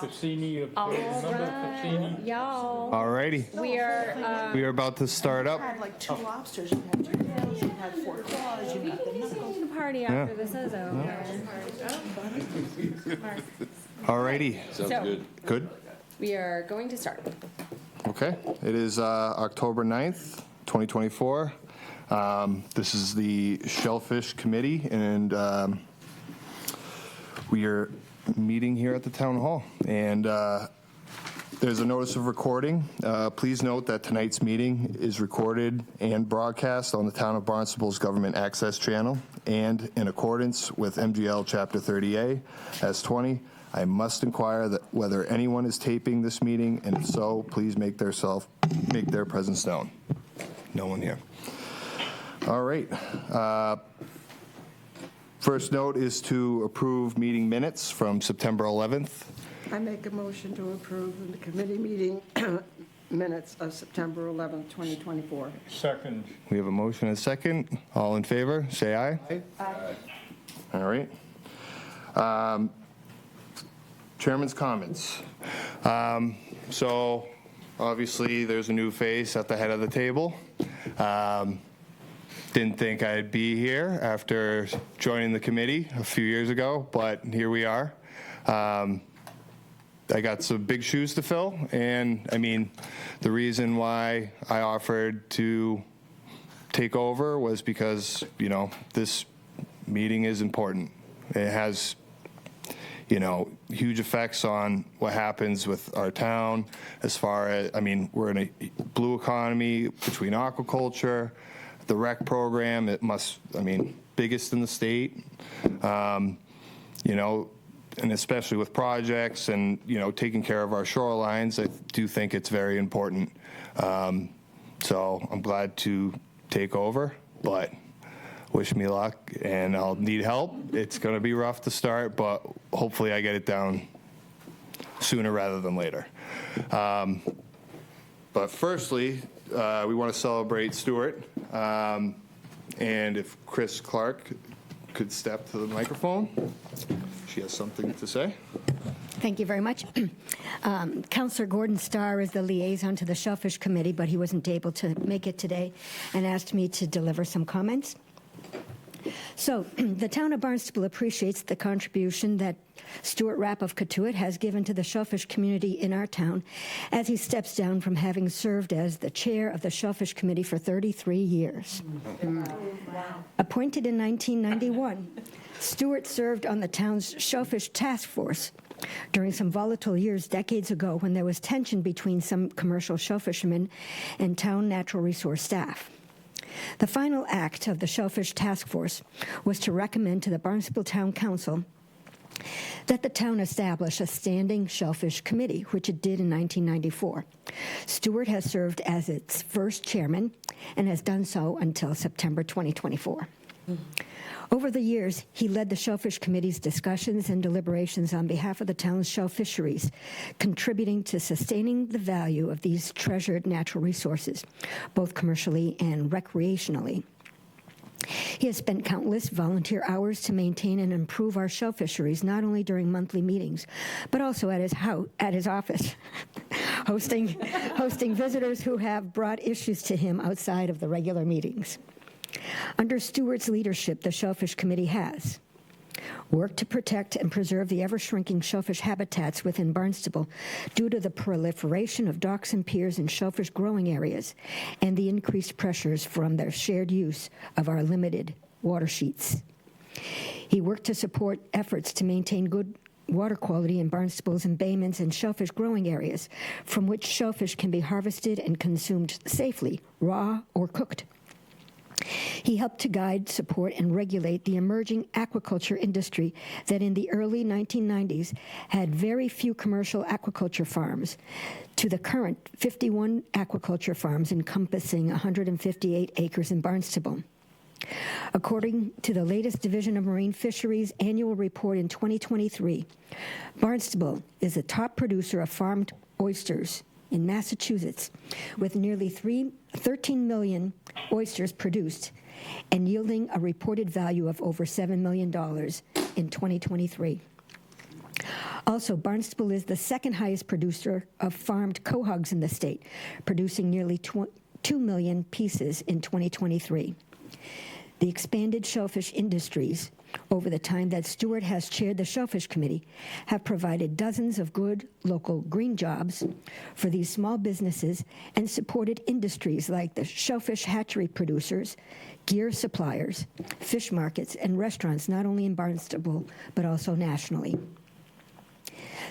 Fassini, All remember right, Fassini? y'all. All righty. We are, We are about to start up. You had like 2 lobsters, you had 2 tails, you had 4 claws, you had the knuckles. party after this is over. All righty. So, Good? we are going to start. Okay. It is October 9th, 2024. This is the Shellfish Committee, and we are meeting here at the Town Hall. And there's a notice of recording. Please note that tonight's meeting is recorded and broadcast on the Town of Barnstable's Government Access Channel, and in accordance with MGL Chapter 30A, S20, I must inquire that whether anyone is taping this meeting, and if so, please make their presence known. No one here. All right. First note is to approve meeting minutes from September 11th. I make a motion to approve the committee meeting minutes of September 11th, 2024. Second. We have a motion and a second. All in favor, say aye. Aye. All right. Chairman's comments. So obviously there's a new face at the head of the table. Didn't think I'd be here after joining the committee a few years ago, but here we are. I got some big shoes to fill, and I mean, the reason why I offered to take over was because, you know, this meeting is important. It has, you know, huge effects on what happens with our town as far as, I mean, we're in a blue economy between aquaculture, the rec program, it must, I mean, biggest in the state, you know, and especially with projects and, you know, taking care of our shorelines, I do think it's very important. So I'm glad to take over, but wish me luck, and I'll need help. It's going to be rough to start, but hopefully I get it down sooner rather than later. But firstly, we want to celebrate Stuart, and if Chris Clark could step to the microphone. She has something to say. Thank you very much. Councillor Gordon Starr is the liaison to the Shellfish Committee, but he wasn't able to make it today and asked me to deliver some comments. So the town of Barnstable appreciates the contribution that Stuart Rapp of Cotuit has given to the shellfish community in our town as he steps down from having served as the chair of the Shellfish Committee for 33 years. Appointed in 1991, Stuart served on the town's Shellfish Task Force during some volatile years decades ago when there was tension between some commercial shellfishermen and town natural resource staff. The final act of the Shellfish Task Force was to recommend to the Barnstable Town Council that the town establish a standing Shellfish Committee, which it did in 1994. Stuart has served as its first chairman and has done so until September 2024. Over the years, he led the Shellfish Committee's discussions and deliberations on behalf of the town's shell fisheries, contributing to sustaining the value of these treasured natural resources, both commercially and recreationally. He has spent countless volunteer hours to maintain and improve our shell fisheries, not only during monthly meetings, but also at his office, hosting visitors who have brought issues to him outside of the regular meetings. Under Stuart's leadership, the Shellfish Committee has worked to protect and preserve the ever-shrinking shellfish habitats within Barnstable due to the proliferation of docks and piers in shellfish growing areas and the increased pressures from their shared use of our limited water sheets. He worked to support efforts to maintain good water quality in Barnstable's embayments and shellfish growing areas from which shellfish can be harvested and consumed safely, raw or cooked. He helped to guide, support, and regulate the emerging aquaculture industry that in the early 1990s had very few commercial aquaculture farms to the current 51 aquaculture farms encompassing 158 acres in Barnstable. According to the latest Division of Marine Fisheries annual report in 2023, Barnstable is the top producer of farmed oysters in Massachusetts, with nearly 13 million oysters produced and yielding a reported value of over $7 million in 2023. Also, Barnstable is the second highest producer of farmed quahogs in the state, producing nearly 2 million pieces in 2023. The expanded shellfish industries over the time that Stewart has chaired the Shellfish Committee have provided dozens of good local green jobs for these small businesses and supported industries like the shellfish hatchery producers, gear suppliers, fish markets, and restaurants not only in Barnstable but also nationally.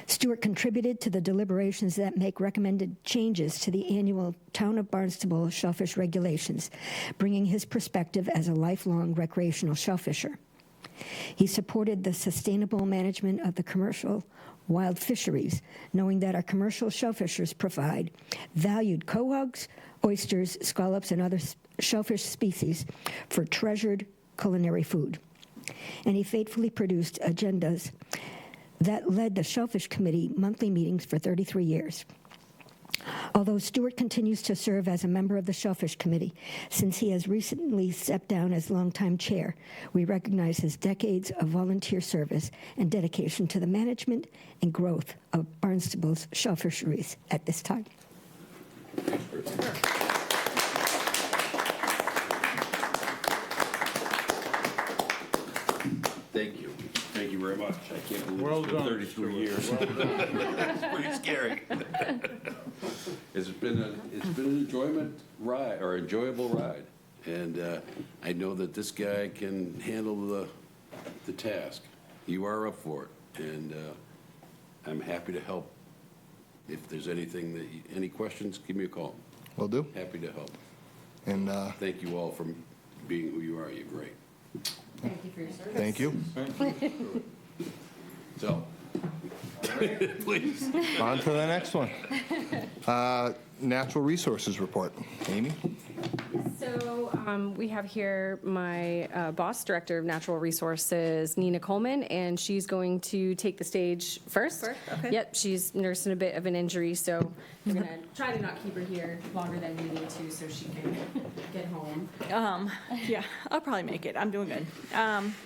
Stewart contributed to the deliberations that make recommended changes to the annual Town of Barnstable shellfish regulations, bringing his perspective as a lifelong recreational shellfisher. He supported the sustainable management of the commercial wild fisheries, knowing that our commercial shellfishers provide valued quahogs, oysters, scallops, and other shellfish species for treasured culinary food. And he faithfully produced agendas that led the Shellfish Committee monthly meetings for 33 years. Although Stewart continues to serve as a member of the Shellfish Committee, since he has recently stepped down as longtime chair, we recognize his decades of volunteer service and dedication to the management and growth of Barnstable's shellfisheries at this time. Thank you. Thank you very much. I can't believe Well it's been done, 33 years. It's pretty scary. It's been an enjoyment ride, or enjoyable ride, and I know that this guy can handle the task. You are up for it, and I'm happy to help. If there's anything that any questions, give me a call. Will do. Happy to help. And Thank you all for being who you are. You're great. Thank you for your service. thank you. So, please. On to the next one. Natural Resources Report. Amy? So we have here my boss, Director of Natural Resources, Nina Coleman, and she's going to take the stage first. Okay. Yep, she's nursing a bit of an injury, so we're going to try to not keep her here longer than we need to so she can get home. Yeah, I'll probably make it. I'm doing good.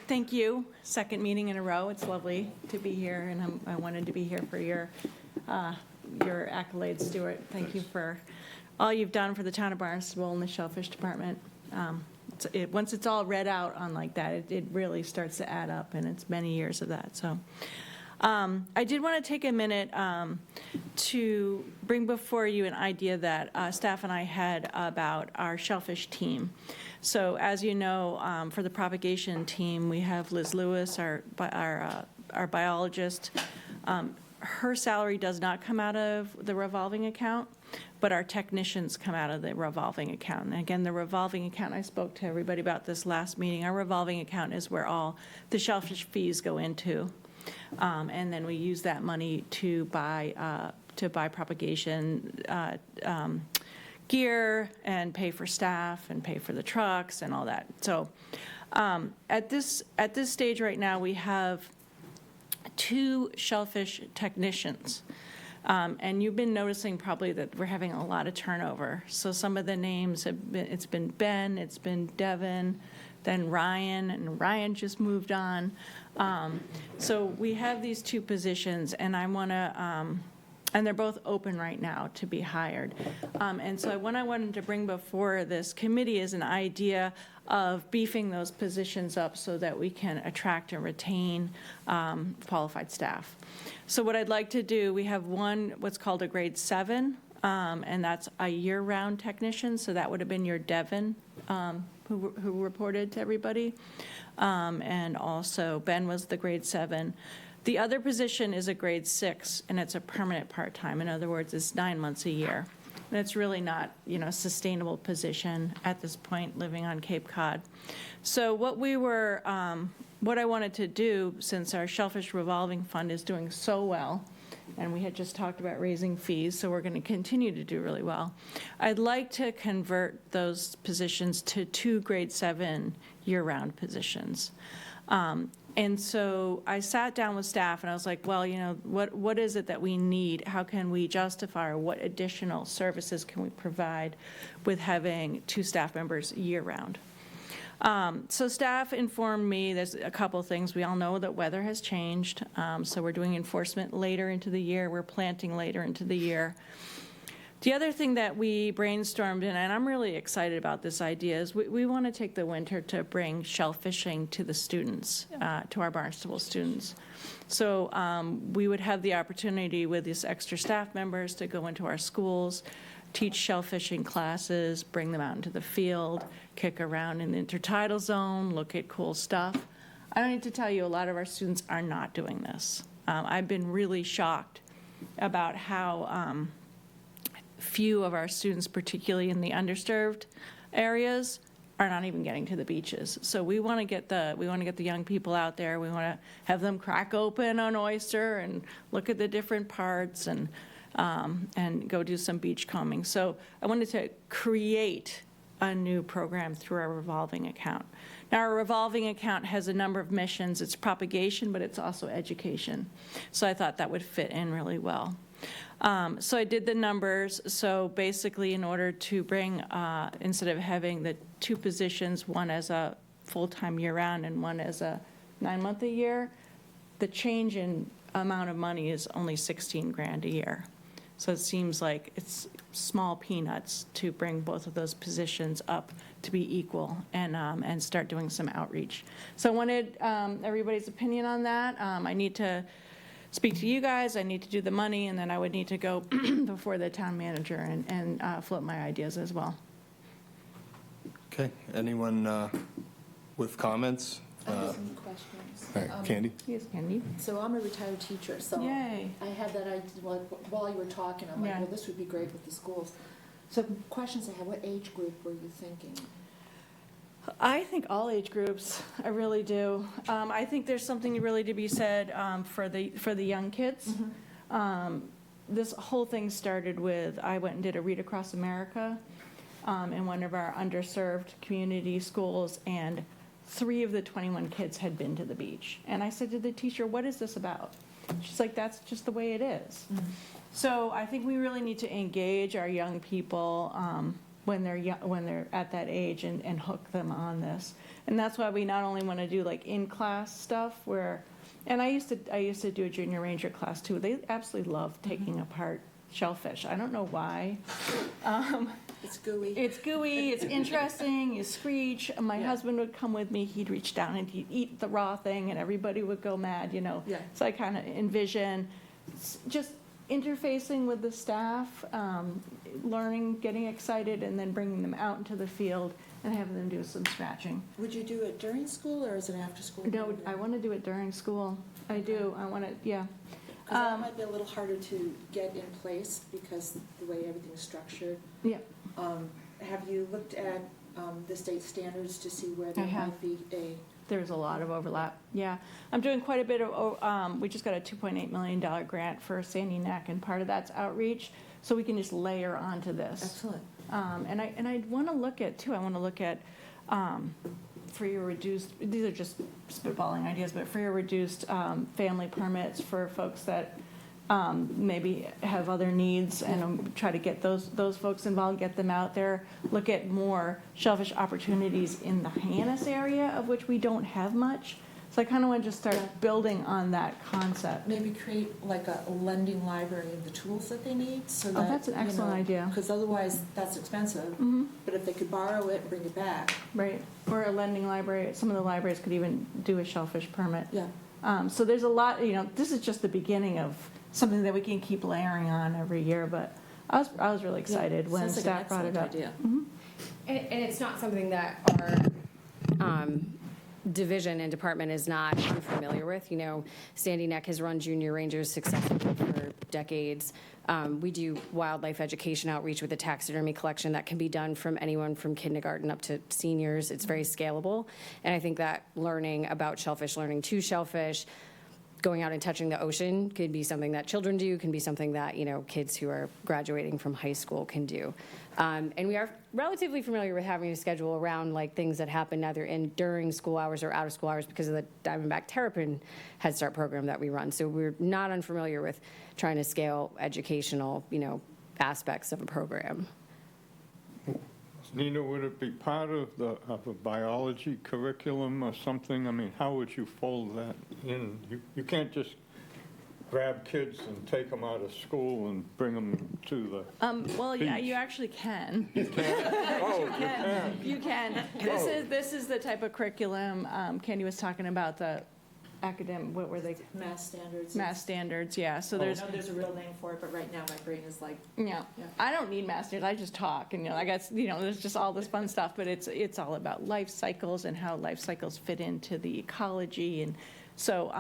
Thank you. Second meeting in a row. It's lovely to be here, and I wanted to be here for your accolades, Stuart. Thank you for all you've done for the town of Barnstable and the Shellfish Department. Once it's all read out on like that, it really starts to add up, and it's many years of that. So I did want to take a minute to bring before you an idea that staff and I had about our shellfish team. So as you know, for the propagation team, we have Liz Lewis, our biologist. Her salary does not come out of the revolving account, but our technicians come out of the revolving account. And again, the revolving account, I spoke to everybody about this last meeting. Our revolving account is where all the shellfish fees go into. And then we use that money to buy propagation gear and pay for staff and pay for the trucks and all that. So at this stage right now, we have 2 shellfish technicians. And you've been noticing probably that we're having a lot of turnover. So some of the names have been, it's been Ben, it's been Devin, then Ryan, and Ryan just moved on. So we have these 2 positions, and I want to, and they're both open right now to be hired. And so what I wanted to bring before this committee is an idea of beefing those positions up so that we can attract and retain qualified staff. So what I'd like to do, we have one, what's called a grade 7, and that's a year-round technician. So that would have been your Devin, who reported to everybody. And also Ben was the grade 7. The other position is a grade 6, and it's a permanent part-time. In other words, it's 9 months a year. And it's really not, a sustainable position at this point, living on Cape Cod. So what I wanted to do, since our Shellfish Revolving Fund is doing so well, and we had just talked about raising fees, so we're going to continue to do really well, I'd like to convert those positions to 2 grade 7 year-round positions. And so I sat down with staff and I was like, well, what is it that we need? How can we justify, or what additional services can we provide with having 2 staff members year-round? So staff informed me, there's a couple things. We all know that weather has changed, so we're doing enforcement later into the year. We're planting later into the year. The other thing that we brainstormed, and I'm really excited about this idea, is we want to take the winter to bring shellfishing to the students, to our Barnstable students. So we would have the opportunity with these extra staff members to go into our schools, teach shellfishing classes, bring them out into the field, kick around in the intertidal zone, look at cool stuff. I don't need to tell you, a lot of our students are not doing this. I've been really shocked about how few of our students, particularly in the underserved areas, are not even getting to the beaches. So we want to get the young people out there. We want to have them crack open an oyster and look at the different parts and go do some beach combing. So I wanted to create a new program through our revolving account. Now, our revolving account has a number of missions. It's propagation, but it's also education. So I thought that would fit in really well. So I did the numbers. So basically, in order to bring, instead of having the two positions, one as a full-time year-round and one as a 9-month a year, the change in amount of money is only 16 grand a year. So it seems like it's small peanuts to bring both of those positions up to be equal and start doing some outreach. So I wanted everybody's opinion on that. I need to speak to you guys, I need to do the money, and then I would need to go before the town manager and float my ideas as well. Okay, anyone with comments? I have some questions. All right, Candy? Yes, Candy? So I'm a retired teacher, so Yay. I had that idea, while you were talking, I'm like, Yeah. well, this would be great with the schools. So questions I have, what age group were you thinking? I think all age groups, I really do. I think there's something really to be said for the young kids. This whole thing started with, I went and did a Read Across America in one of our underserved community schools, and 3 of the 21 kids had been to the beach. And I said to the teacher, what is this about? She's like, that's just the way it is. So I think we really need to engage our young people when they're at that age and hook them on this. And that's why we not only want to do like in-class stuff where, and I used to do a junior ranger class too. They absolutely love taking apart shellfish. I don't know why. It's gooey. It's gooey, it's interesting, you screech. My husband would come with me, he'd reach down and he'd eat the raw thing and everybody would go mad, you know. Yeah. So I kind of envision just interfacing with the staff, learning, getting excited, and then bringing them out into the field and having them do some scratching. Would you do it during school, or is it after school? No, I want to do it during school. I do, I want to, yeah. Because that might be a little harder to get in place because the way everything's structured. Yeah. Have you looked at the state standards to see where there I have. might be a? There's a lot of overlap, yeah. I'm doing quite a bit of, we just got a $2.8 million grant for Sandy Neck, and part of that's outreach, so we can just layer onto this. Excellent. And I want to look at, too, for your reduced, these are just spitballing ideas, but for your reduced family permits for folks that maybe have other needs, and try to get those folks involved, get them out there, look at more shellfish opportunities in the Hyannis area, of which we don't have much. So I kind of want to just start building on that concept. Maybe create like a lending library of the tools that they need, so that. That's an excellent idea. Because otherwise, that's expensive. But if they could borrow it and bring it back. Right, or a lending library. Some of the libraries could even do a shellfish permit. Yeah. So there's a lot, this is just the beginning of something that we can keep layering on every year, but I was really excited when Sounds like staff an brought it excellent up. idea. And it's not something that our division and department is not unfamiliar with. Sandy Neck has run junior rangers successfully for decades. We do wildlife education outreach with a taxidermy collection that can be done from anyone from kindergarten up to seniors. It's very scalable. And I think that learning about shellfish, learning to shellfish, going out and touching the ocean could be something that children do, can be something that, kids who are graduating from high school can do. And we are relatively familiar with having a schedule around like things that happen either during school hours or out of school hours because of the Diamondback Terrapin Head Start program that we run. So we're not unfamiliar with trying to scale educational, aspects of a program. Nina, would it be part of a biology curriculum or something? I mean, how would you fold that in? You can't just grab kids and take them out of school and bring them to the Well, yeah, beach. you actually can. Oh, you can. You can. This is the type of curriculum, Candy was talking about, the academic, what were they? Mass standards. Mass standards, yeah. So I there's, know there's a real name for it, but right now my brain is like, yeah, Yeah. I don't need mass standards, I just talk, and, I guess, there's just all this fun stuff, but it's all about life cycles and how life cycles fit into the ecology, and so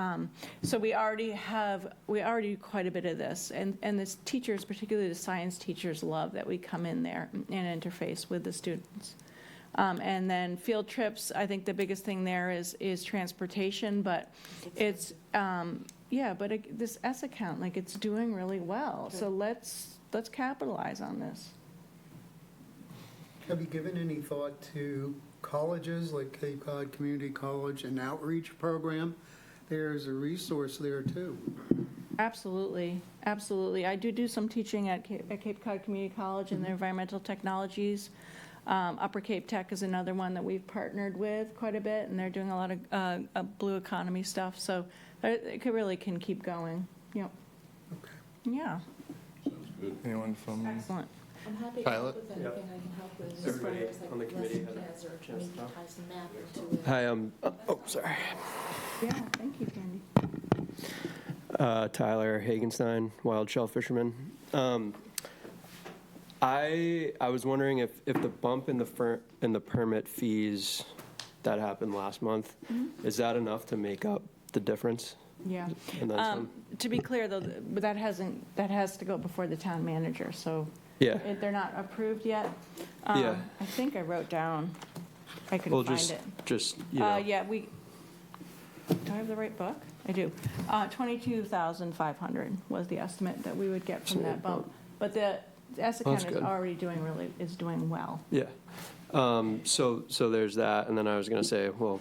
we already do quite a bit of this, and the teachers, particularly the science teachers, love that we come in there and interface with the students. And then field trips, I think the biggest thing there is transportation, but it's, this S account, like, it's doing really well, so let's capitalize on this. Have you given any thought to colleges like Cape Cod Community College and outreach program? There's a resource there too. Absolutely, absolutely. I do some teaching at Cape Cod Community College in their environmental technologies. Upper Cape Tech is another one that we've partnered with quite a bit, and they're doing a lot of blue economy stuff, so it can keep going. Yep. Okay. Yeah, Anyone from? excellent. I'm happy to Pilot? help with anything I can help with. Everybody as far as, on the like, committee lesson had a plans or chance maybe to talk? ties the map into it. Hi, sorry. Yeah, thank you, Candy. Tyler Hagenstein, wild shell fisherman. I was wondering if the bump in the permit fees that happened last month, is that enough to make up the difference? Yeah. And then some? To be clear, though, but that has to go before the town manager, so Yeah. they're not approved yet. Yeah. I think I wrote down, I couldn't Well, find it. just you know. Yeah, do I have the right book? I do. 22,500 was the estimate that we would get from that bump. But the S account that's is good. already doing well. Yeah. So there's that, and then I was going to say, well,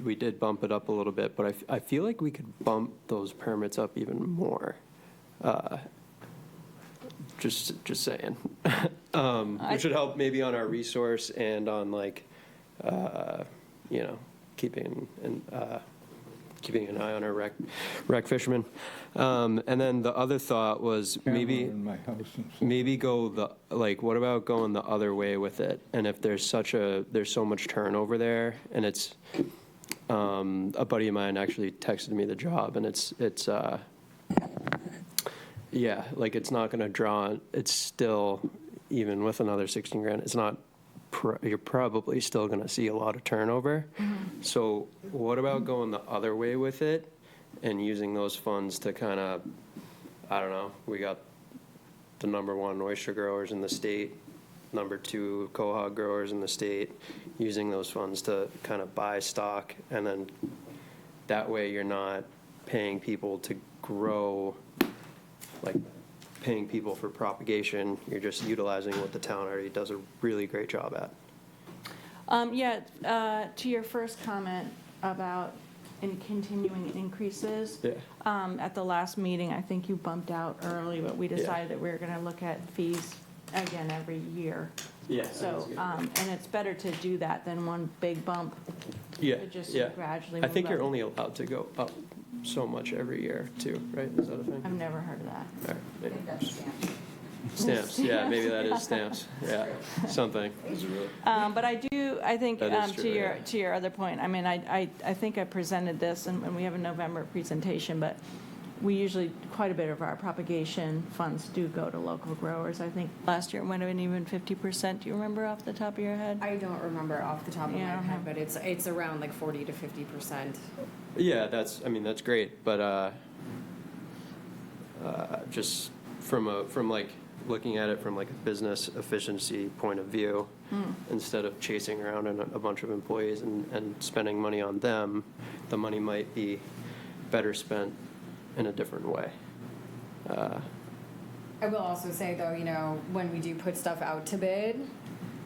we did bump it up a little bit, but I feel like we could bump those permits up even more. Just saying. It should help maybe on our resource and on keeping an eye on our wreck fishermen. And then the other thought was maybe. In my house and stuff. Maybe what about going the other way with it? And if there's so much turnover there, and it's, a buddy of mine actually texted me the job, and it's not gonna draw, it's still, even with another 16 grand, it's not, you're probably still gonna see a lot of turnover. So what about going the other way with it and using those funds to kind of, I don't know, we got the #1 oyster growers in the state, #2 quahog growers in the state, using those funds to kind of buy stock, and then that way you're not paying people to grow, like paying people for propagation, you're just utilizing what the town already does a really great job at. To your first comment about continuing increases. Yeah. At the last meeting, I think you bumped out early, but we decided that we were gonna look at fees again every year. Yeah. So, and it's better to do that than one big bump. Yeah, to just yeah. gradually I think move you're up. only allowed to go up so much every year too, right? Is that a thing? I've never heard of that. All right, maybe. Stamps, yeah, maybe that is stamps, yeah, something. But I think, That is true, yeah. to your other point, I mean, I think I presented this, and we have a November presentation, but we usually, quite a bit of our propagation funds do go to local growers. I think last year it might have been even 50%. Do you remember off the top of your head? I don't remember off the top of my Yeah. head, but it's around like 40 to 50%. Yeah, that's great, but just from like looking at it from like a business efficiency point of view, instead of chasing around a bunch of employees and spending money on them, the money might be better spent in a different way. I will also say though, when we do put stuff out to bid,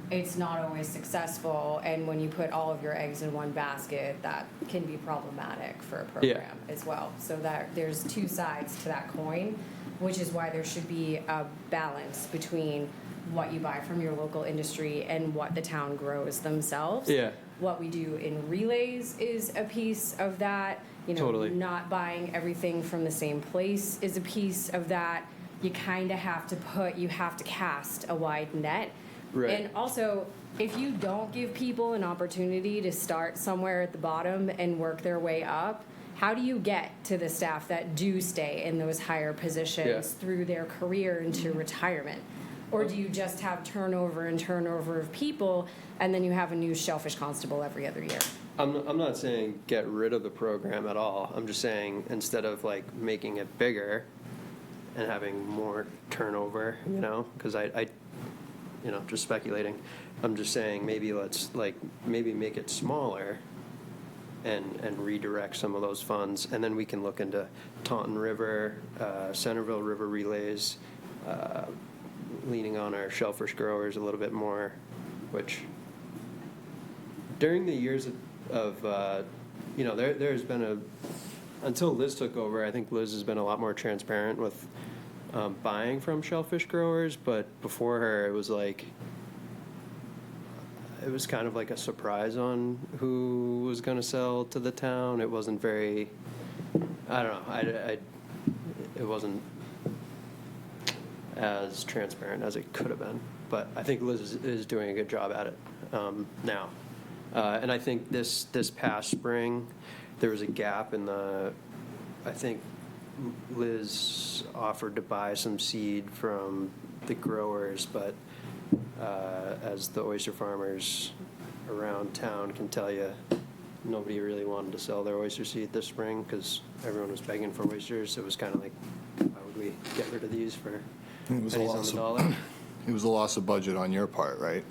it's not always successful, and when you put all of your eggs in one basket, that can be problematic for a program as well. So that there's two sides to that coin, which is why there should be a balance between what you buy from your local industry and what the town grows themselves. Yeah. What we do in relays is a piece of that. You know, Totally. not buying everything from the same place is a piece of that. You kind of have to cast a wide net. Right. And also, if you don't give people an opportunity to start somewhere at the bottom and work their way up, how do you get to the staff that do stay in those higher positions Yeah. through their career into retirement? Or do you just have turnover of people, and then you have a new shellfish constable every other year? I'm not saying get rid of the program at all. I'm just saying instead of like making it bigger and having more turnover, you know, because I you know, just speculating. I'm just saying maybe maybe make it smaller and redirect some of those funds. And then we can look into Taunton River, Centerville River relays, leaning on our shellfish growers a little bit more, which during the years of you know, there's been until Liz took over, I think Liz has been a lot more transparent with buying from shellfish growers, but before her, it was kind of like a surprise on who was going to sell to the town. It wasn't very, I don't know, it wasn't as transparent as it could have been. But I think Liz is doing a good job at it now. And I think this past spring, there was a gap in I think Liz offered to buy some seed from the growers, but as the oyster farmers around town can tell you, nobody really wanted to sell their oyster seed this spring because everyone was begging for oysters. It was kind of like, why would we get rid of these for pennies on the dollar? It was a loss of budget on your part, right?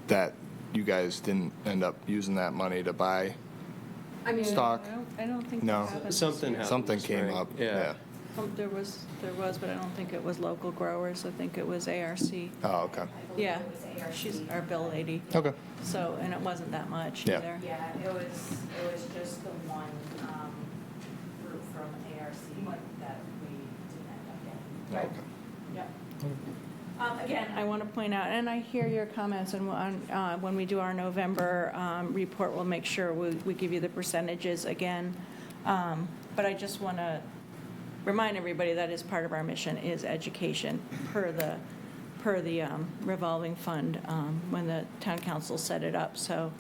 That you guys didn't end up using that money to buy I mean, stock? I don't think No. that happened this Something year. happened. Something this came spring. up, Yeah. yeah. There was, but I don't think it was local growers. I think it was ARC. Oh, okay. Yeah, she's our bill lady. Okay. So, and it wasn't that much Yeah. either. Yeah, it was just the one group from ARC that we didn't end up getting. Okay. Yep. Again, I want to point out, and I hear your comments, and when we do our November report, we'll make sure we give you the percentages again. But I just want to remind everybody that is part of our mission is education per the revolving fund when the town council set it up. So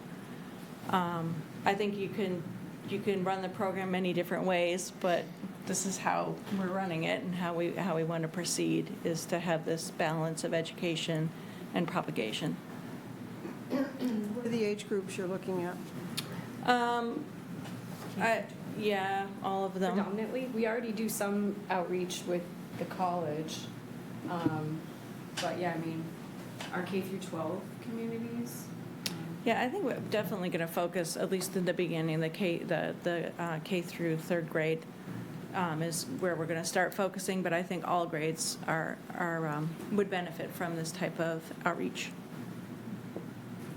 I think you can run the program many different ways, but this is how we're running it and how we want to proceed is to have this balance of education and propagation. What are the age groups you're looking at? Yeah, all of them. Predominantly, we already do some outreach with the college. But yeah, I mean, our K through 12 communities. Yeah, I think we're definitely going to focus, at least in the beginning, the K through third grade is where we're going to start focusing, but I think all grades would benefit from this type of outreach.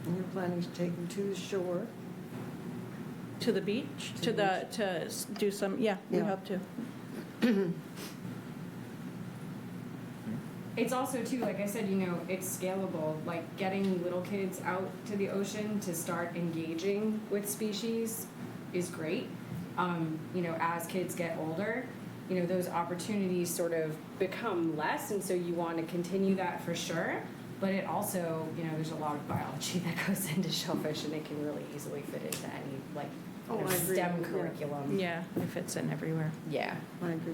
And you're planning to take them to the shore? To the beach, to do some, yeah, we Yeah. hope to. It's also too, like I said, you know, it's scalable, like getting little kids out to the ocean to start engaging with species is great. You know, as kids get older, you know, those opportunities sort of become less, and so you want to continue that for sure. But it also, you know, there's a lot of biology that goes into shellfish, and it can really easily fit into any, like, Oh, I agree. STEM Yeah. curriculum. Yeah, it fits in everywhere. Yeah. I agree.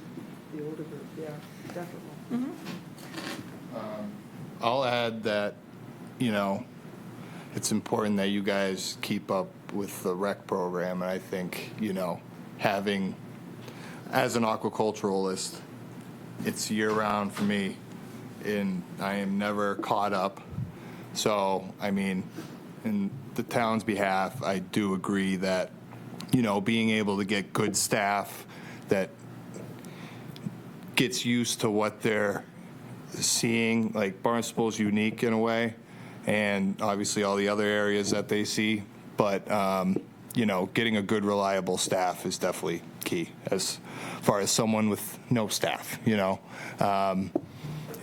The older group, yeah, definitely. Mhm. I'll add that, you know, it's important that you guys keep up with the rec program, and I think, you know, having, as an aquaculturalist, it's year-round for me, and I am never caught up. So, I mean, in the town's behalf, I do agree that, you know, being able to get good staff that gets used to what they're seeing, like Barnstable's unique in a way, and obviously all the other areas that they see, but you know, getting a good reliable staff is definitely key as far as someone with no staff, you know,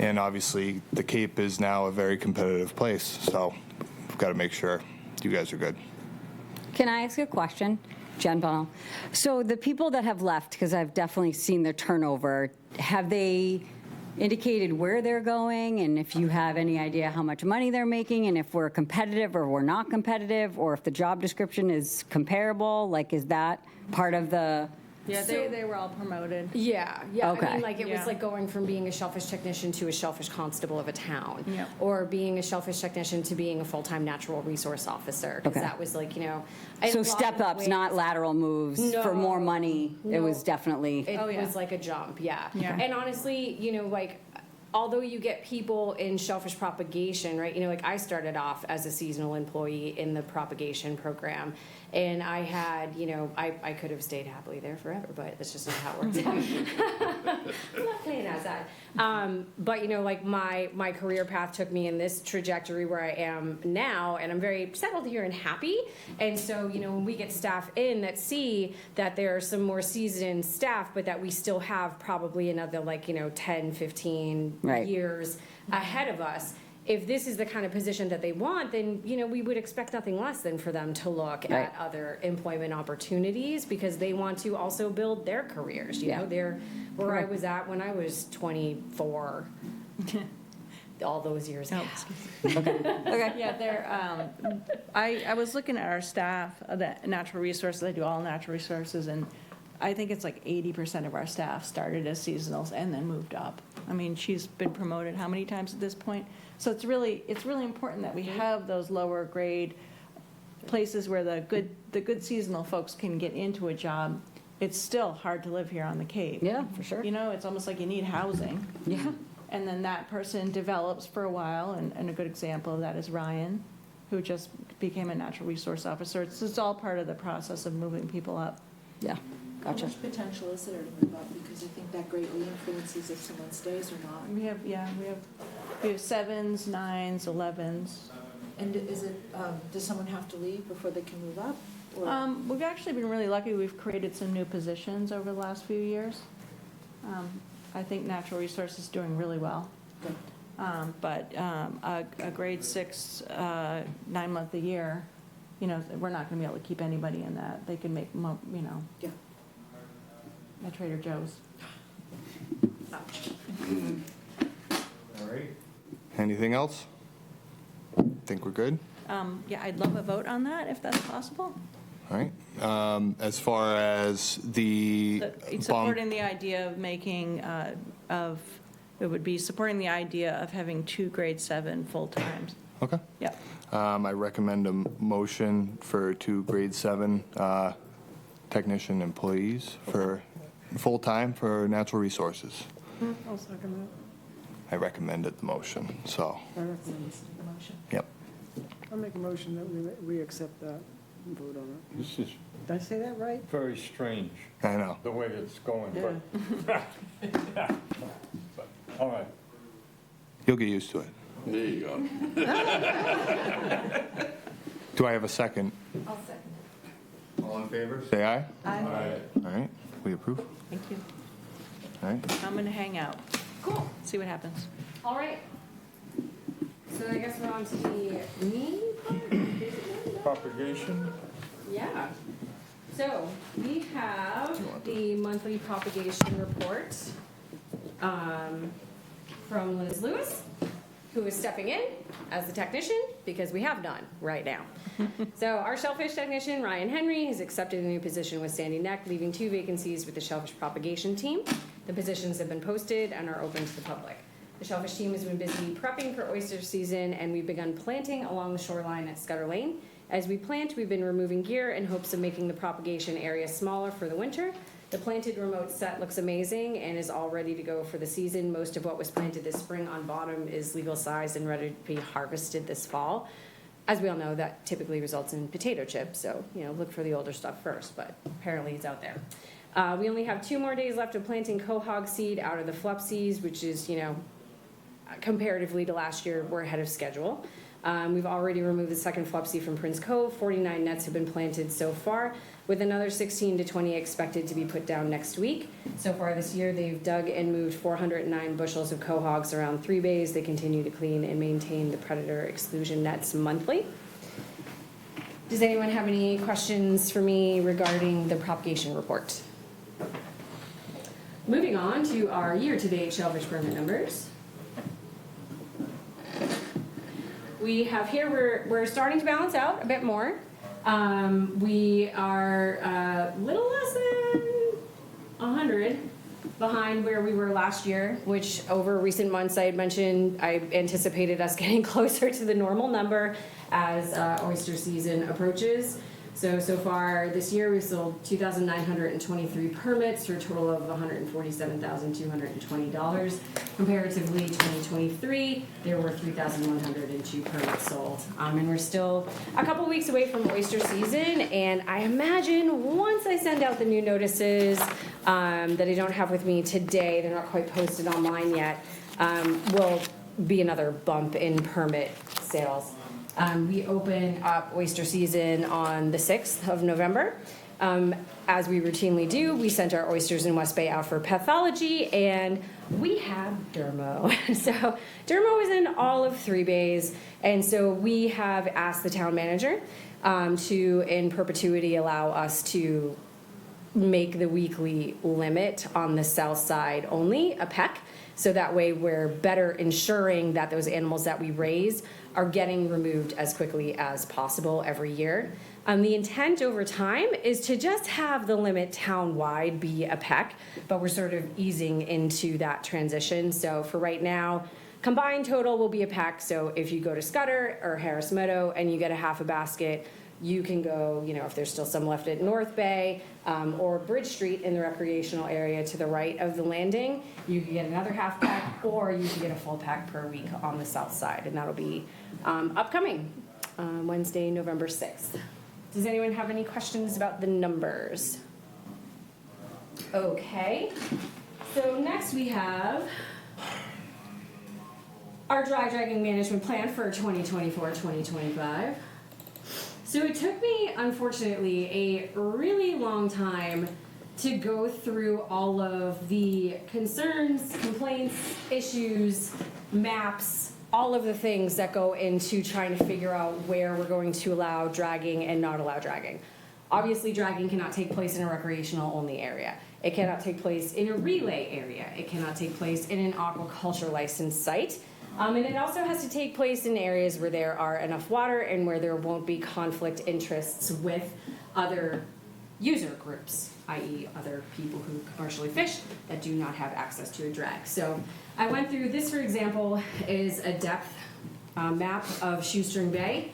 And obviously, the Cape is now a very competitive place, so we've got to make sure you guys are good. Can I ask a question? Jen Bunnell. So the people that have left, because I've definitely seen the turnover, have they indicated where they're going, and if you have any idea how much money they're making, and if we're competitive or we're not competitive, or if the job description is comparable? Like, is that part of the... Yeah, they were all promoted. Yeah, yeah. I Okay. mean, like, it was Yeah. like going from being a shellfish technician to a shellfish constable of a town. Yeah. Or being a shellfish technician to being a full-time natural resource officer. Because Okay. that was like, in a So lot step of ups, not ways- lateral moves for more money. It No. was definitely... It Oh, yeah. was like a jump, yeah. Yeah. And honestly, like, although you get people in shellfish propagation, right? Like, I started off as a seasonal employee in the propagation program, and I had, I could have stayed happily there forever, but that's just not how it works out. I'm not playing outside. But like, my career path took me in this trajectory where I am now, and I'm very settled here and happy. And so, when we get staff in that see that there are some more seasoned staff, but that we still have probably another 10, 15 Right. years ahead of us. If this is the kind of position that they want, then, we would expect nothing less than for them to look Right. at other employment opportunities, because they want to also build their careers. Yeah. They're where I Correct. was at when I was 24. All those years. Okay. Yeah, I was looking at our staff, the natural resources, I do all natural resources, and I think it's like 80% of our staff started as seasonals and then moved up. I mean, she's been promoted how many times at this point? So it's really important that we have those lower grade places where the good seasonal folks can get into a job. It's still hard to live here on the Cape. Yeah, for sure. It's almost like you need housing. Yeah. And then that person develops for a while, and a good example of that is Ryan, who just became a natural resource officer. It's all part of the process of moving people up. Yeah. How Gotcha. much potential is there to move up? Because I think that greatly influences if someone stays or not. We have 7s, 9s, 11s. And is it, does someone have to leave before they can move up? Or- We've actually been really lucky. We've created some new positions over the last few years. I think natural resources is doing really well. Good. But a grade 6, 9-month a year, we're not going to be able to keep anybody in that. They can make, Yeah. at Trader Joe's. All right. Anything else? Think we're good? Yeah, I'd love a vote on that, if that's possible. All right. As far as the bump, Supporting the idea of making, it would be supporting the idea of having 2 grade 7 full-times. okay. Yep. I recommend a motion for 2 grade 7 technician employees for full-time for natural resources. I'll second I recommended the motion, so, that. I recommend. Motion. yep. I'll make a motion that we accept that and vote on it. This is Did I say that right? very strange, I know. the way it's going, Yeah. but, all right. You'll get used to it. There you go. Do I have a second? I'll second All in favor? Say aye. Aye. All right, we approve. Thank you. All right. I'm going to hang out, Cool. see what happens. All right. So I guess we're on to the meeting part. Propagation? Yeah. So we have the monthly propagation report from Liz Lewis, who is stepping in as the technician because we have none right now. So our shellfish technician, Ryan Henry, has accepted a new position with Sandy Neck, leaving 2 vacancies with the shellfish propagation team. The positions have been posted and are open to the public. The shellfish team has been busy prepping for oyster season, and we've begun planting along the shoreline at Scudder Lane. As we plant, we've been removing gear in hopes of making the propagation area smaller for the winter. The planted remote set looks amazing and is all ready to go for the season. Most of what was planted this spring on bottom is legal size and ready to be harvested this fall. As we all know, that typically results in potato chips, so look for the older stuff first, but apparently it's out there. We only have 2 more days left of planting quahog seed out of the flup seeds, which is, comparatively to last year, we're ahead of schedule. We've already removed the second flopsy from Prince Cove. 49 nets have been planted so far, with another 16 to 20 expected to be put down next week. So far this year, they've dug and moved 409 bushels of quahogs around 3 bays. They continue to clean and maintain the predator exclusion nets monthly. Does anyone have any questions for me regarding the propagation report? Moving on to our year-to-date shellfish permit numbers. We have here, we're starting to balance out a bit more. We are a little less than 100 behind where we were last year, which over recent months I had mentioned I anticipated us getting closer to the normal number as oyster season approaches. So far this year we've sold 2,923 permits for a total of $147,220. Comparatively, 2023, there were 3,102 permits sold. And we're still a couple weeks away from oyster season, and I imagine once I send out the new notices that I don't have with me today, they're not quite posted online yet, will be another bump in permit sales. We open up oyster season on the 6th of November. As we routinely do, we sent our oysters in West Bay out for pathology, and we have dermo. So dermo is in all of 3 bays, and so we have asked the town manager to, in perpetuity, allow us to make the weekly limit on the south side only a PEC. So that way we're better ensuring that those animals that we raise are getting removed as quickly as possible every year. The intent over time is to just have the limit town-wide be a PEC, but we're sort of easing into that transition. So for right now, combined total will be a PEC. So if you go to Scudder or Harris Meadow and you get a half a basket, you can go, if there's still some left at North Bay or Bridge Street in the recreational area to the right of the landing, you can get another half pack, or you can get a full pack per week on the south side, and that'll be upcoming Wednesday, November 6th. Does anyone have any questions about the numbers? Okay, so next we have our dry dragging management plan for 2024-2025. So it took me, unfortunately, a really long time to go through all of the concerns, complaints, issues, maps, all of the things that go into trying to figure out where we're going to allow dragging and not allow dragging. Obviously, dragging cannot take place in a recreational only area. It cannot take place in a relay area. It cannot take place in an aquaculture licensed site. And it also has to take place in areas where there are enough water and where there won't be conflict interests with other user groups, i.e. other people who commercially fish that do not have access to a drag. So I went through this, for example, is a depth map of Shoestring Bay,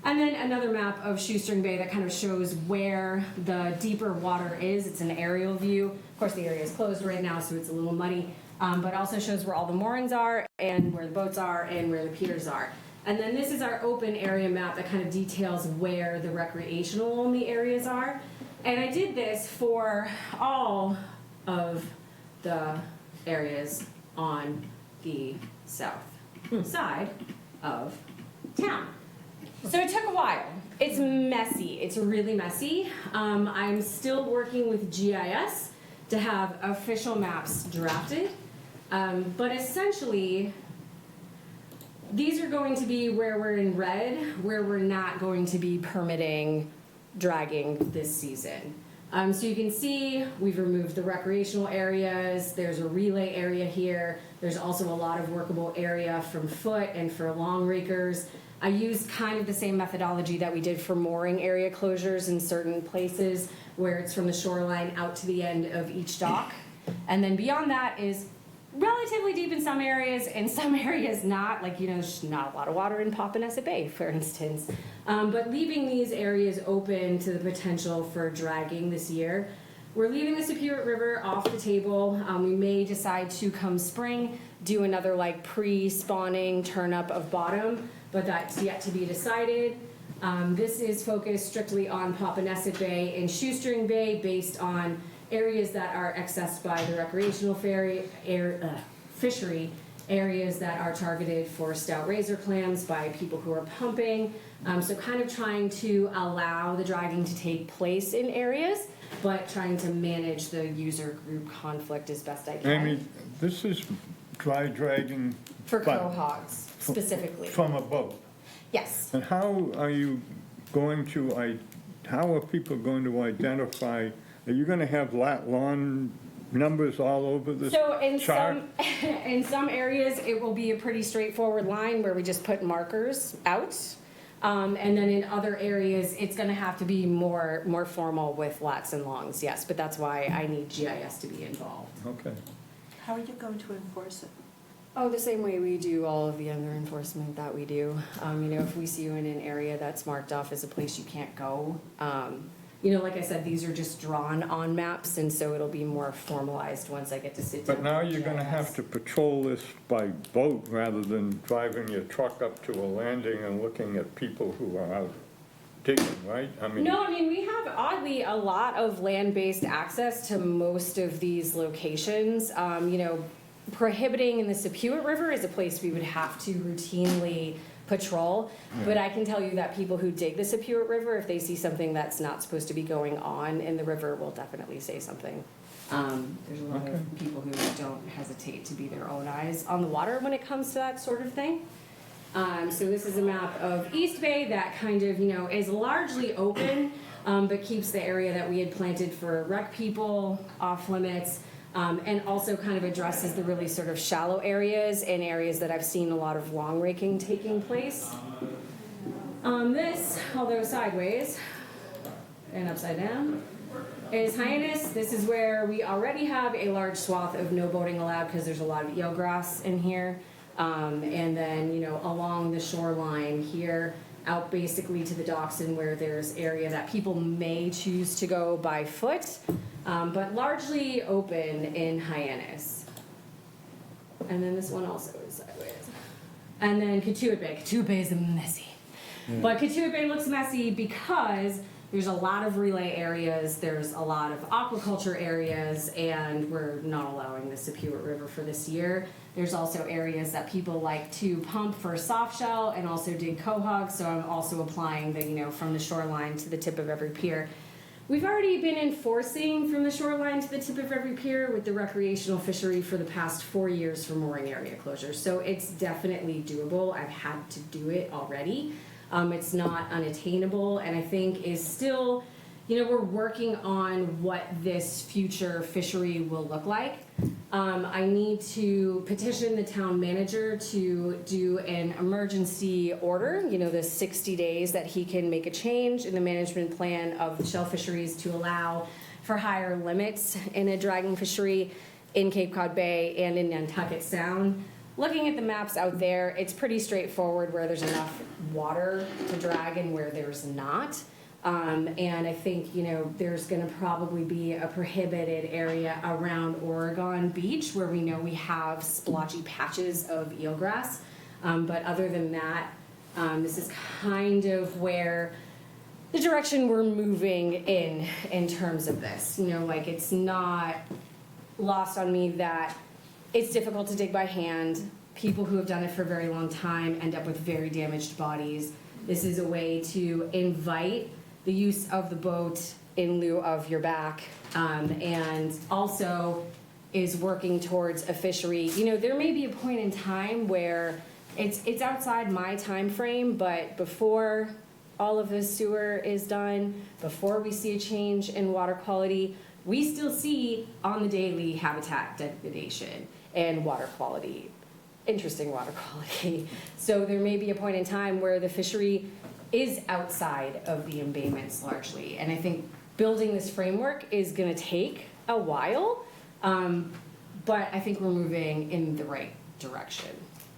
and then another map of Shoestring Bay that kind of shows where the deeper water is. It's an aerial view. Of course, the area is closed right now, so it's a little muddy. But also shows where all the moorings are and where the boats are and where the piers are. And then this is our open area map that kind of details where the recreational only areas are. And I did this for all of the areas on the south side of town. So it took a while. It's messy. It's really messy. I'm still working with GIS to have official maps drafted. But essentially, these are going to be where we're in red, where we're not going to be permitting dragging this season. So you can see we've removed the recreational areas. There's a relay area here. There's also a lot of workable area from foot and for long rakers. I used kind of the same methodology that we did for mooring area closures in certain places where it's from the shoreline out to the end of each dock. And then beyond that is relatively deep in some areas, in some areas not, like, there's not a lot of water in Papaneset Bay, for instance. But leaving these areas open to the potential for dragging this year. We're leaving the Superior River off the table. We may decide to, come spring, do another pre-spawning turn up of bottom, but that's yet to be decided. This is focused strictly on Papaneset Bay and Shoestring Bay based on areas that are accessed by the recreational fishery areas that are targeted for stout razor clams by people who are pumping. So kind of trying to allow the dragging to take place in areas, but trying to manage the user group conflict as best I can. Amy, this is dry dragging. For but cohogs specifically. From a boat. Yes. And how are you going to, how are people going to identify, are you going to have lawn numbers all over this So in chart? in some areas, it will be a pretty straightforward line where we just put markers out. And then in other areas, it's gonna have to be more formal with lats and longs, yes, but that's why I need GIS to be involved. Okay. How are you going to enforce it? Oh, the same way we do all of the other enforcement that we do. If we see you in an area that's marked off as a place you can't go, like I said, these are just drawn on maps, and so it'll be more formalized once I get to sit down. But now with you're gonna GIS. have to patrol this by boat rather than driving your truck up to a landing and looking at people who are out digging, right? No, we have oddly a lot of land-based access to most of these locations. Prohibiting in the Sepuit River is a place we would have to routinely patrol, but I can tell you that people who dig the Sepuit River, if they see something that's not supposed to be going on in the river, will definitely say something. There's a lot of people who don't hesitate to be their own eyes on the water when it comes to that sort of thing. So this is a map of East Bay that kind of, is largely open, but keeps the area that we had planted for rec people off limits. And also kind of addresses the really sort of shallow areas and areas that I've seen a lot of long raking taking place. This, although sideways and upside down, is Hyannis. This is where we already have a large swath of no boating allowed because there's a lot of eelgrass in here. And then, along the shoreline here, out basically to the docks and where there's area that people may choose to go by foot. But largely open in Hyannis. And then this one also is sideways. And then Katuitt Bay. Katuitt Bay is messy. But Katuitt Bay looks messy because there's a lot of relay areas, there's a lot of aquaculture areas, and we're not allowing the Sepuit River for this year. There's also areas that people like to pump for soft shell and also dig cohogs, so I'm also applying the, from the shoreline to the tip of every pier. We've already been enforcing from the shoreline to the tip of every pier with the recreational fishery for the past 4 years for mooring area closure. So it's definitely doable. I've had to do it already. It's not unattainable, and I think is still, we're working on what this future fishery will look like. I need to petition the town manager to do an emergency order, the 60 days that he can make a change in the management plan of the shell fisheries to allow for higher limits in a dragging fishery in Cape Cod Bay and in Nantucket Sound. Looking at the maps out there, it's pretty straightforward where there's enough water to drag and where there's not. And I think, there's going to probably be a prohibited area around Oregon Beach where we know we have splotchy patches of eelgrass. But other than that, this is kind of where the direction we're moving in terms of this. It's not lost on me that it's difficult to dig by hand. People who have done it for a very long time end up with very damaged bodies. This is a way to invite the use of the boat in lieu of your back, and also is working towards a fishery. There may be a point in time where it's outside my time frame, but before all of the sewer is done, before we see a change in water quality, we still see on the daily habitat degradation and water quality, interesting water quality. So there may be a point in time where the fishery is outside of the embayments largely. And I think building this framework is gonna take a while, but I think we're moving in the right direction.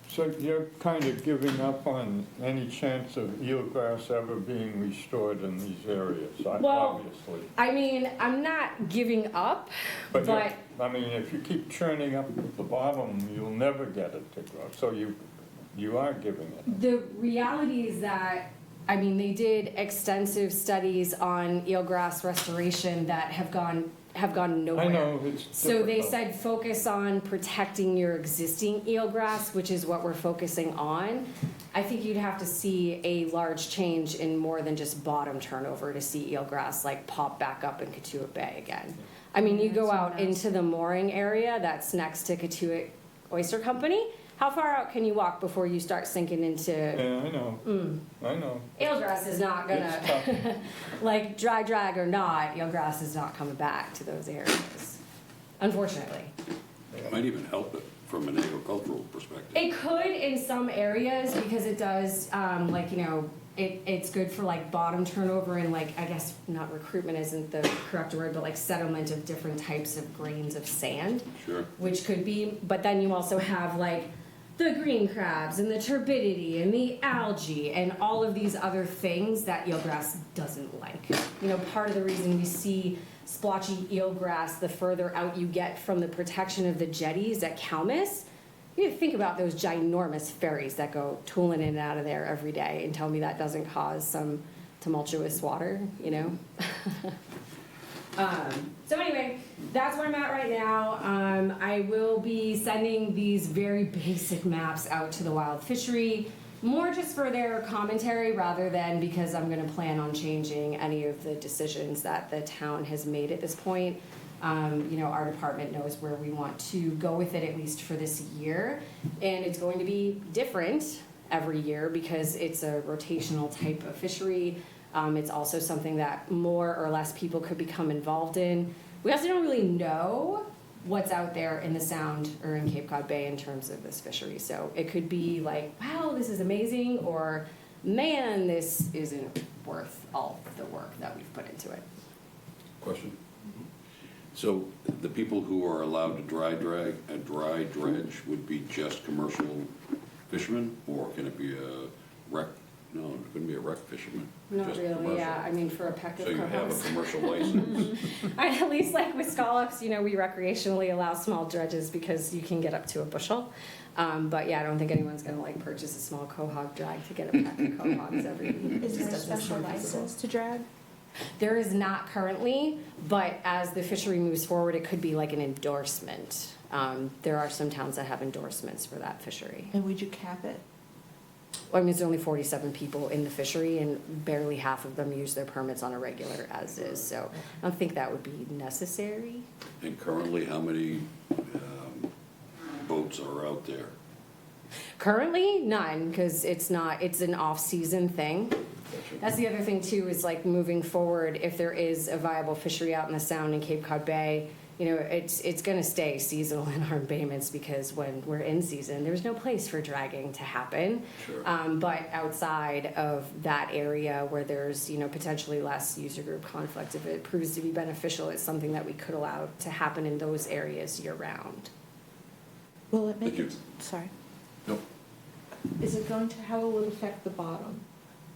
So you're kind of giving up on any chance of eelgrass ever being restored in these areas, obviously. I'm not giving up, but if you keep churning up the bottom, you'll never get it to grow. So you are giving it. the reality is that, they did extensive studies on eelgrass restoration that have gone have gone nowhere. I know, it's So they difficult. said focus on protecting your existing eelgrass, which is what we're focusing on. I think you'd have to see a large change in more than just bottom turnover to see eelgrass like pop back up in Katuitt Bay again. I mean, you go out into the mooring area that's next to Katuitt Oyster Company. How far out can you walk before you start sinking into? Yeah, I know, I know. Eelgrass is not It's gonna, like dry drag or not, eelgrass is not coming back to those areas, unfortunately. It might even help it from an agricultural perspective. It could in some areas because it does, like, you know, it's good for like bottom turnover and like, I guess not recruitment isn't the correct word, but like settlement of different types of grains of sand. Sure. Which could be, but then you also have like the green crabs and the turbidity and the algae and all of these other things that eelgrass doesn't like. You know, part of the reason we see splotchy eelgrass the further out you get from the protection of the jetties at Hyannis, you need to think about those ginormous ferries that go tooling in and out of there every day and tell me that doesn't cause some tumultuous water, you know? So anyway, that's where I'm at right now. I will be sending these very basic maps out to the wild fishery, more just for their commentary rather than because I'm gonna plan on changing any of the decisions that the town has made at this point. You know, our department knows where we want to go with it, at least for this year. And it's going to be different every year because it's a rotational type of fishery. It's also something that more or less people could become involved in. We also don't really know what's out there in the Sound or in Cape Cod Bay in terms of this fishery. So it could be like, wow, this is amazing, or man, this isn't worth all the work that we've put into it. Question? So the people who are allowed to dry dredge would be just commercial fishermen, or can it be a rec? No, it couldn't be a rec fisherman. Not just really, commercial. yeah. I mean, for a peck of So you have cohoes. a commercial license. At least like with scallops, you know, we recreationally allow small dredges because you can get up to a bushel. But yeah, I don't think anyone's gonna like purchase a small quahog drag to get a pack of quahogs every week. Is It there a just doesn't special seem feasible. license to drag? There is not currently, but as the fishery moves forward, it could be like an endorsement. There are some towns that have endorsements for that fishery. And would you cap it? Well, I mean, there's only 47 people in the fishery and barely half of them use their permits on a regular as is. So I don't think that would be necessary. And currently, how many boats are out there? Currently, none, because it's an off-season thing. That's the other thing too, is like moving forward, if there is a viable fishery out in the Sound and Cape Cod Bay, you know, it's gonna stay seasonal in our embayments because when we're in season, there's no place for dragging to happen. Sure. But outside of that area where there's, you know, potentially less user group conflict, if it proves to be beneficial, it's something that we could allow to happen in those areas year round. Will it make Thank it, you. sorry, Nope. is it going to, how will it affect the bottom?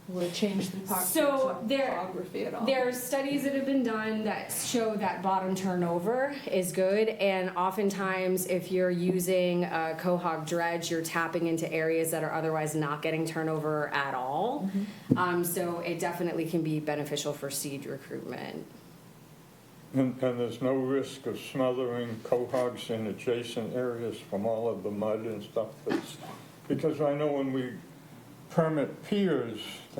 Will it change the So there- topography at all? There are studies that have been done that show that bottom turnover is good, and oftentimes if you're using a quahog dredge, you're tapping into areas that are otherwise not getting turnover at all. So it definitely can be beneficial for seed recruitment. And there's no risk of smothering quahogs in adjacent areas from all of the mud and stuff that's, because I know when we permit piers,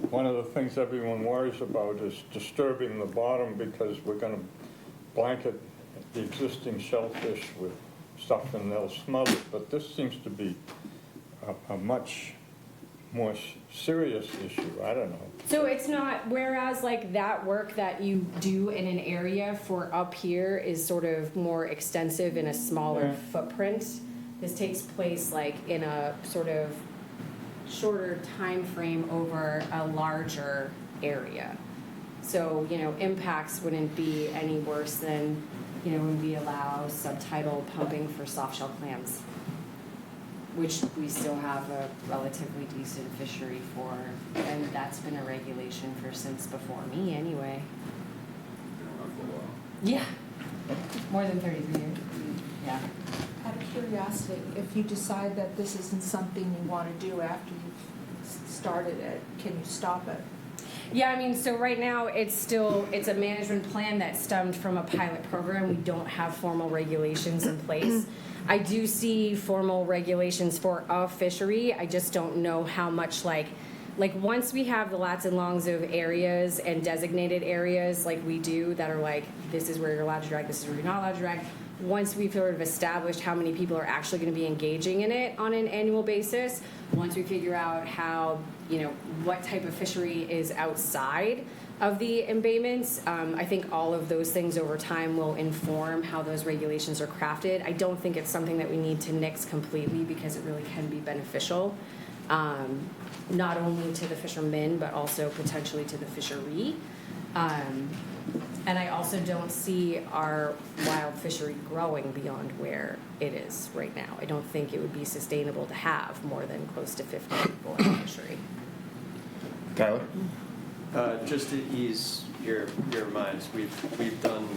one of the things everyone worries about is disturbing the bottom because we're gonna blanket the existing shellfish with stuff and they'll smother it. But this seems to be a much more serious issue, I don't know. So it's not, whereas like that work that you do in an area for up here is sort of more extensive in a smaller footprint. This takes place like in a sort of shorter time frame over a larger area. So, you know, impacts wouldn't be any worse than, you know, when we allow subtidal pumping for softshell clams, which we still have a relatively decent fishery for, and that's been a regulation for since before me anyway. Yeah, more than 33 years, yeah. Out of curiosity, if you decide that this isn't something you want to do after you've started it, can you stop it? Yeah, I mean, so right now, it's a management plan that stemmed from a pilot program. We don't have formal regulations in place. I do see formal regulations for a fishery. I just don't know how much, like once we have the lots and longs of areas and designated areas like we do that are like, this is where you're allowed to drag, this is where you're not allowed to drag, once we've sort of established how many people are actually going to be engaging in it on an annual basis, once we figure out how, what type of fishery is outside of the embayments, I think all of those things over time will inform how those regulations are crafted. I don't think it's something that we need to nix completely because it really can be beneficial, not only to the fishermen, but also potentially to the fishery. And I also don't see our wild fishery growing beyond where it is right now. I don't think it would be sustainable to have more than close to 50 people in the fishery. Tyler? Just to ease your minds, we've done,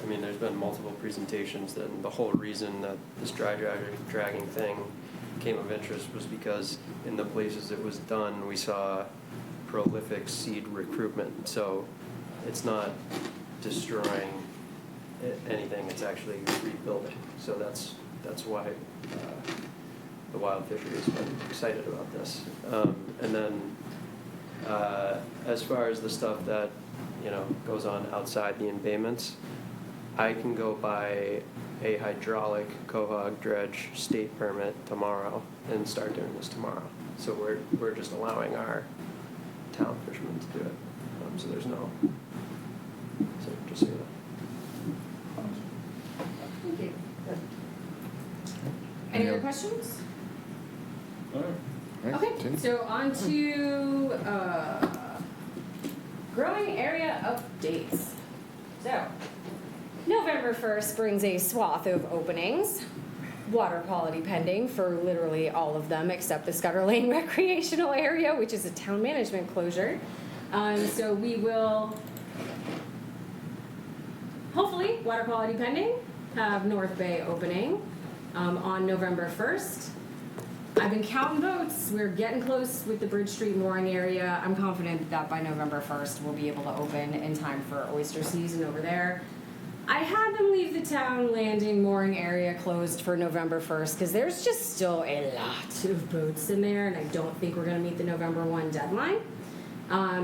I mean, there's been multiple presentations, and the whole reason that this dry dragging thing came of interest was because in the places it was done, we saw prolific seed recruitment. So it's not destroying anything, it's actually rebuilding. So that's why the wild fishery has been excited about this. And then as far as the stuff that goes on outside the embayments, I can go buy a hydraulic cohog dredge state permit tomorrow and start doing this tomorrow. So we're just allowing our town fishermen to do it. So there's no, so just so you know. Thank you. Any other questions? Okay, so on to growing area updates. So, November 1st brings a swath of openings. Water quality pending for literally all of them except the Scudder Lane recreational area, which is a town management closure. So we will, hopefully, water quality pending, have North Bay opening on November 1st. I've been counting boats. We're getting close with the Bridge Street mooring area. I'm confident that by November 1st we'll be able to open in time for oyster season over there. I had them leave the town landing mooring area closed for November 1st because there's just still a lot of boats in there, and I don't think we're going to meet the November 1 deadline.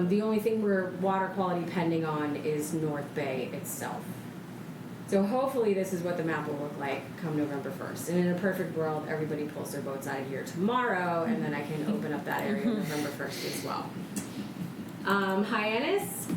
The only thing we're water quality pending on is North Bay itself. So hopefully this is what the map will look like come November 1st. And in a perfect world, everybody pulls their boats out of here tomorrow, and then I can open up that area November 1st as well. Hyannis,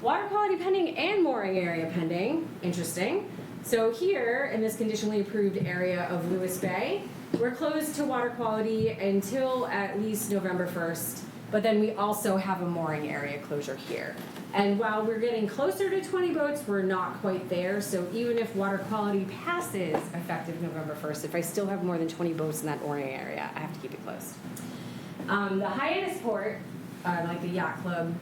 water quality pending and mooring area pending. Interesting. So here, in this conditionally approved area of Lewis Bay, we're closed to water quality until at least November 1st, but then we also have a mooring area closure here. And while we're getting closer to 20 boats, we're not quite there. So even if water quality passes effective November 1st, if I still have more than 20 boats in that mooring area, I have to keep it closed. The Hyannis port, like the yacht club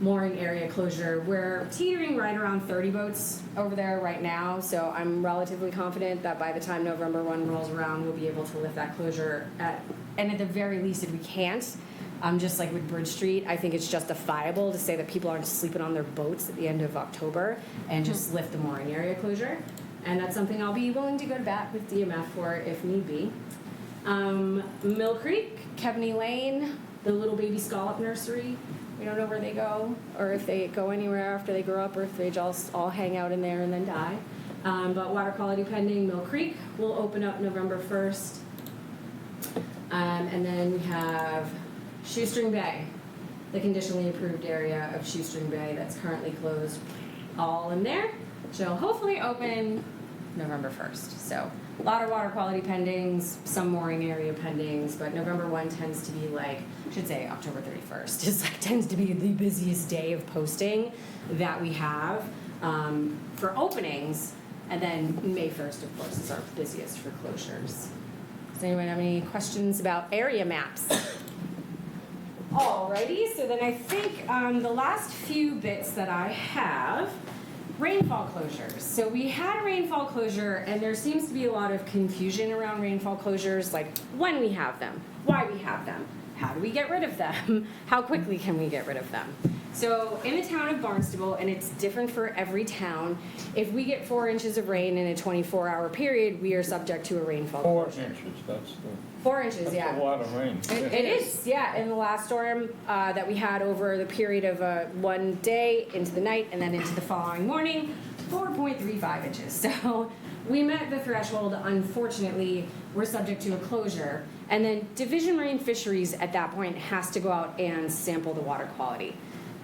mooring area closure, we're teetering right around 30 boats over there right now. So I'm relatively confident that by the time November 1 rolls around, we'll be able to lift that closure. And at the very least, if we can't, just like with Bridge Street, I think it's justifiable to say that people aren't sleeping on their boats at the end of October and just lift the mooring area closure. And that's something I'll be willing to go to bat with DMF for if need be. Mill Creek, Kebney Lane, the little baby scallop nursery. We don't know where they go or if they go anywhere after they grow up or if they just all hang out in there and then die. But water quality pending, Mill Creek will open up November 1st. And then we have Shoestring Bay, the conditionally approved area of Shoestring Bay that's currently closed, all in there. She'll hopefully open November 1st. So a lot of water quality pendings, some mooring area pendings, but November 1 tends to be like, I should say October 31st, is like tends to be the busiest day of posting that we have for openings. And then May 1st, of course, is our busiest for closures. Does anyone have any questions about area maps? Alrighty, so then I think the last few bits that I have, rainfall closures. So we had a rainfall closure, and there seems to be a lot of confusion around rainfall closures, like when we have them, why we have them, how do we get rid of them? How quickly can we get rid of them? So in the town of Barnstable, and it's different for every town, if we get 4 inches of rain in a 24-hour period, we are subject to a rainfall 4 closure. inches, that's 4 inches, that's yeah. a lot of rain. It is, yeah. In the last storm that we had over the period of one day into the night and then into the following morning, 4.35 inches. So we met the threshold. Unfortunately, we're subject to a closure. And then Division Marine Fisheries at that point has to go out and sample the water quality.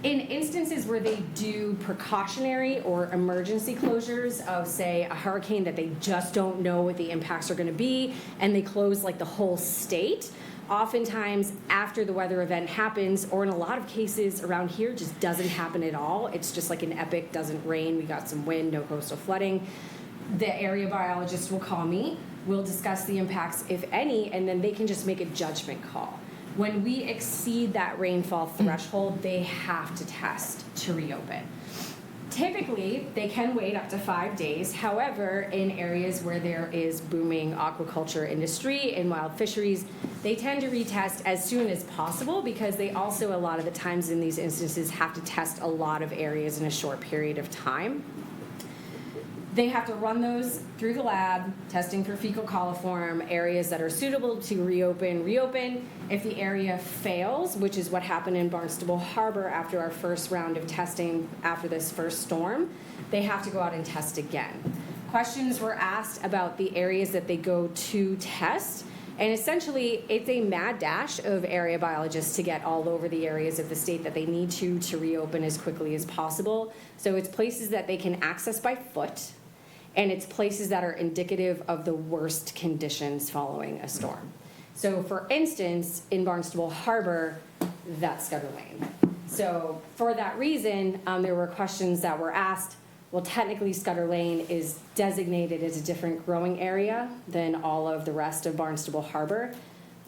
In instances where they do precautionary or emergency closures of, say, a hurricane that they just don't know what the impacts are going to be, and they close like the whole state, oftentimes after the weather event happens, or in a lot of cases around here, just doesn't happen at all. It's just like an epic, doesn't rain, we got some wind, no coastal flooding. The area biologist will call me, we'll discuss the impacts, if any, and then they can just make a judgment call. When we exceed that rainfall threshold, they have to test to reopen. Typically, they can wait up to 5 days. However, in areas where there is booming aquaculture industry and wild fisheries, they tend to retest as soon as possible because they also, a lot of the times in these instances, have to test a lot of areas in a short period of time. They have to run those through the lab, testing for fecal coliform, areas that are suitable to reopen. If the area fails, which is what happened in Barnstable Harbor after our first round of testing after this first storm, they have to go out and test again. Questions were asked about the areas that they go to test, and essentially it's a mad dash of area biologists to get all over the areas of the state that they need to reopen as quickly as possible. So it's places that they can access by foot, and it's places that are indicative of the worst conditions following a storm. So for instance, in Barnstable Harbor, that's Scudder Lane. So for that reason, there were questions that were asked. Well, technically Scudder Lane is designated as a different growing area than all of the rest of Barnstable Harbor.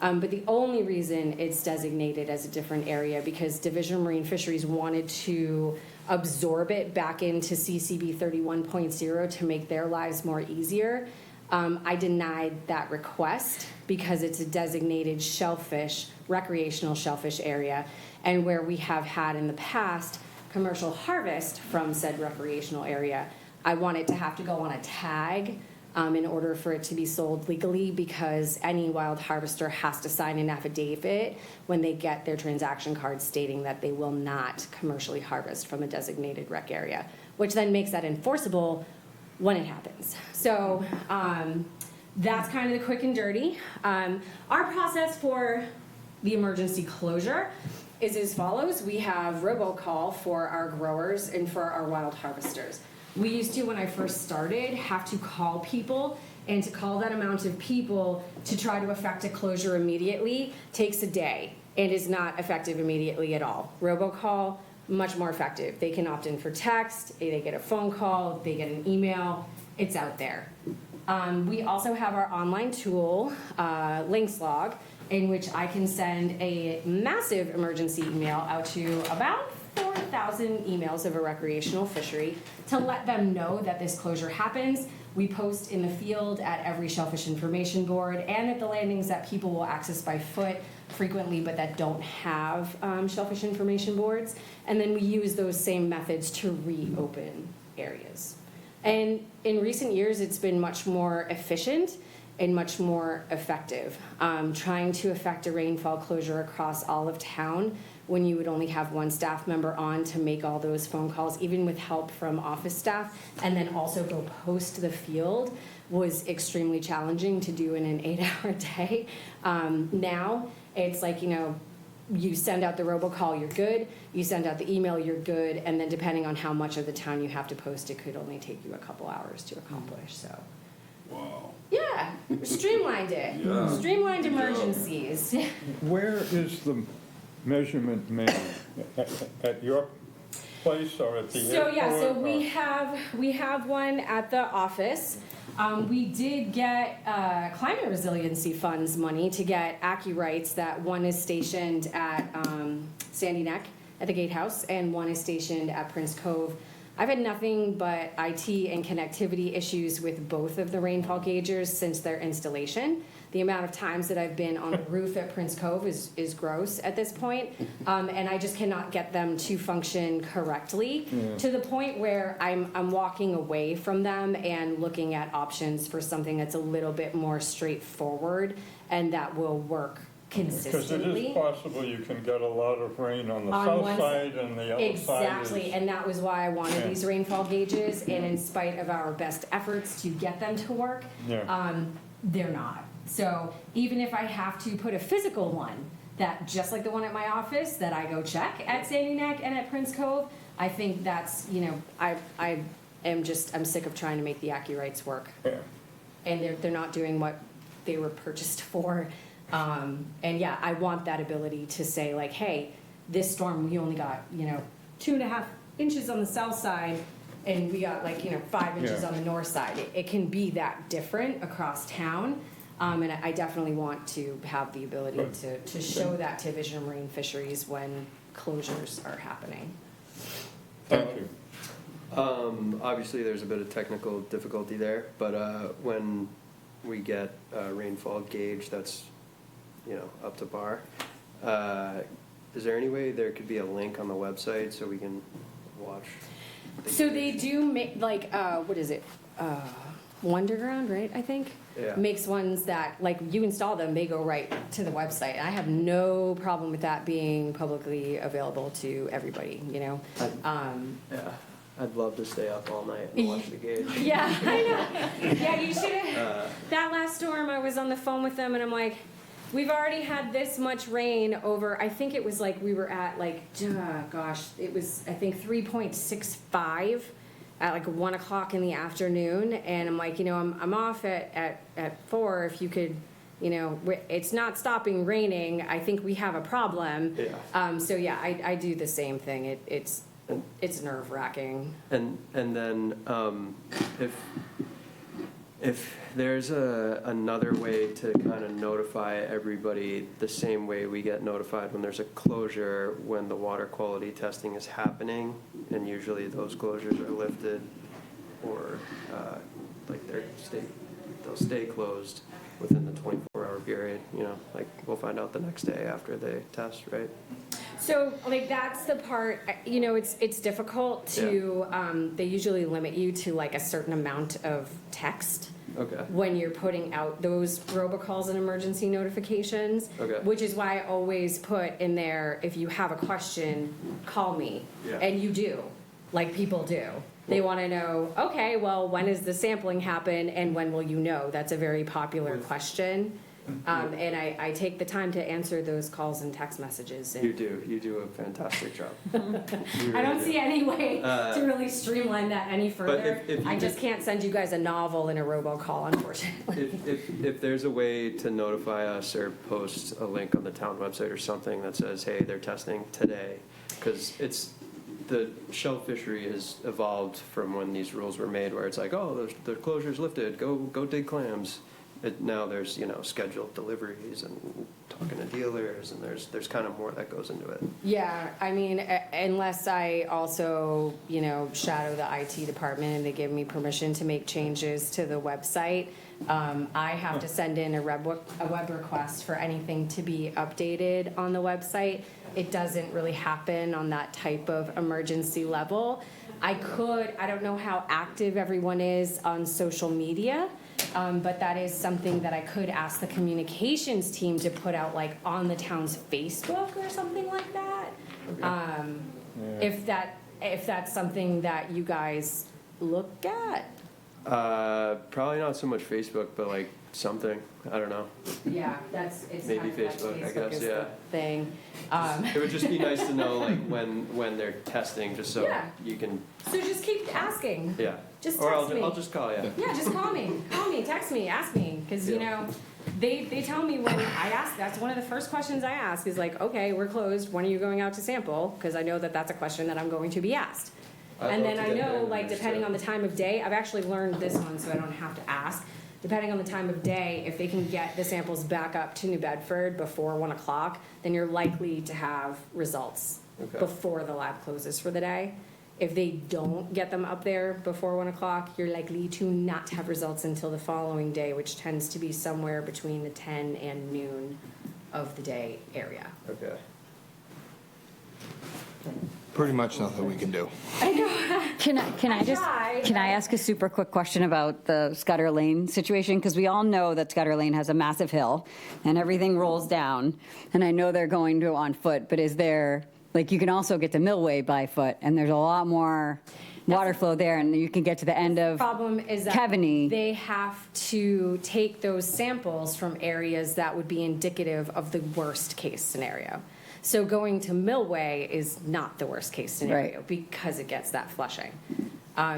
But the only reason it's designated as a different area because Division of Marine Fisheries wanted to absorb it back into CCB 31.0 to make their lives more easier. I denied that request because it's a designated shellfish, recreational shellfish area, and where we have had in the past commercial harvest from said recreational area, I want it to have to go on a tag in order for it to be sold legally because any wild harvester has to sign an affidavit when they get their transaction card stating that they will not commercially harvest from a designated rec area, which then makes that enforceable when it happens. So that's kind of the quick and dirty. Our process for the emergency closure is as follows. We have robocall for our growers and for our wild harvesters. We used to, when I first started, have to call people, and to call that amount of people to try to effect a closure immediately takes a day and is not effective immediately at all. Robocall, much more effective. They can opt in for text, they get a phone call, they get an email, it's out there. We also have our online tool, Links Log, in which I can send a massive emergency email out to about 4,000 emails of a recreational fishery to let them know that this closure happens. We post in the field at every shellfish information board and at the landings that people will access by foot frequently but that don't have shellfish information boards. And then we use those same methods to reopen areas. And in recent years, it's been much more efficient and much more effective. Trying to effect a rainfall closure across all of town when you would only have one staff member on to make all those phone calls, even with help from office staff, and then also go post the field was extremely challenging to do in an 8-hour day. Now, it's like, you send out the robocall, you're good. You send out the email, you're good. And then depending on how much of the town you have to post, it could only take you a couple hours to accomplish, so. Wow. Yeah, streamlined it. Yeah. Streamlined emergencies. Where is the measurement made? At your place or at the airport? So we have one at the office. We did get climate resiliency funds money to get AccuRights. That one is stationed at Sandy Neck at the Gatehouse, and one is stationed at Prince Cove. I've had nothing but IT and connectivity issues with both of the rainfall gaugers since their installation. the amount of times that I've been on the roof at Prince Cove is gross at this point. And I just cannot get them to function correctly to the point where I'm walking away from them and looking at options for something that's a little bit more straightforward and that will work Because it consistently. is possible you can get a lot of rain on the On south one side and the other side is. Exactly, and that was why I wanted Yeah. these rainfall gauges, and in spite of our best efforts to get them to work, Yeah. they're not. So even if I have to put a physical one, that, just like the one at my office, that I go check at Sandy Neck and at Prince Cove, I think that's, I'm sick of trying to make the AccuRights work. Yeah. And they're not doing what they were purchased for. And yeah, I want that ability to say like, hey, this storm, we only got, 2.5 inches on the south side, and we got 5 inches Yeah. on the north side. It can be that different across town. And I definitely want to have the ability to show that to Vision of Marine Fisheries when closures are happening. Thank you. Obviously, there's a bit of technical difficulty there, but when we get a rainfall gauge that's, up to par, is there any way there could be a link on the website so we can watch? So they do make, what is it? Wonderground, right, I think? Yeah. Makes ones that, you install them, they go right to the website. I have no problem with that being publicly available to everybody, Yeah, I'd love to stay up all night and watch the gauge. Yeah, I know. Yeah, you should have. That last storm, I was on the phone with them and I'm like, we've already had this much rain over, I think it was we were at it was, I think 3.65 at 1 o'clock in the afternoon. And I'm like, I'm off at 4. If you could, it's not stopping raining. I think we have a problem. Yeah. So yeah, I do the same thing. It's nerve wracking. And then if there's another way to kind of notify everybody the same way we get notified when there's a closure, when the water quality testing is happening, and usually those closures are lifted or they'll stay closed within the 24-hour period, we'll find out the next day after they test, right? So, that's the part, it's difficult to, they usually limit you to a certain amount of text Okay. when you're putting out those robocalls and emergency notifications. Okay. Which is why I always put in there, if you have a question, call me. Yeah. And you do, people do. They want to know, okay, well, when does the sampling happen and when will you know? That's a very popular question. And I take the time to answer those calls and text messages. And You do a fantastic job. I don't see any way to really streamline that any further. if you I just can't send you guys a novel in a robocall, unfortunately. If there's a way to notify us or post a link on the town website or something that says, hey, they're testing today, because the shell fishery has evolved from when these rules were made, where it's like, oh, the closure's lifted, go dig clams. Now there's, scheduled deliveries and talking to dealers, and there's kind of more that goes into it. Yeah, I mean, unless I also, shadow the IT department and they give me permission to make changes to the website, I have to send in a web request for anything to be updated on the website. It doesn't really happen on that type of emergency level. I don't know how active everyone is on social media, but that is something that I could ask the communications team to put out on the town's Facebook or something like that. Okay. If that's something that you guys look at. Probably not so much Facebook, but something, I don't know. Yeah, it's Maybe kind of Facebook, I Facebook guess, is yeah. the thing. It would just be nice to know when they're testing, just so Yeah. you can, So just keep asking. yeah. Just Or text me. I'll just call you. Yeah, just call me, text me, ask me, because, Yeah. they tell me when I ask, that's one of the first questions I ask is okay, we're closed, when are you going out to sample? Because I know that that's a question that I'm going to be asked. I'd And love then to I get know, there next depending year. on the time of day, I've actually learned this one, so I don't have to ask. Depending on the time of day, if they can get the samples back up to New Bedford before 1 o'clock, then you're likely to have results Okay. before the lab closes for the day. If they don't get them up there before 1 o'clock, you're likely to not have results until the following day, which tends to be somewhere between the 10 and noon of the day area. Okay. Pretty much nothing we can do. Can I ask a super quick question about the Scudder Lane situation? Because we all know that Scudder Lane has a massive hill and everything rolls down. And I know they're going to on foot, but is there, like, you can also get to Millway by foot and there's a lot more water flow there and you can get to the end of Problem is that Kevanee. they have to take those samples from areas that would be indicative of the worst case scenario. So going to Millway is not the worst case scenario because it gets that flushing.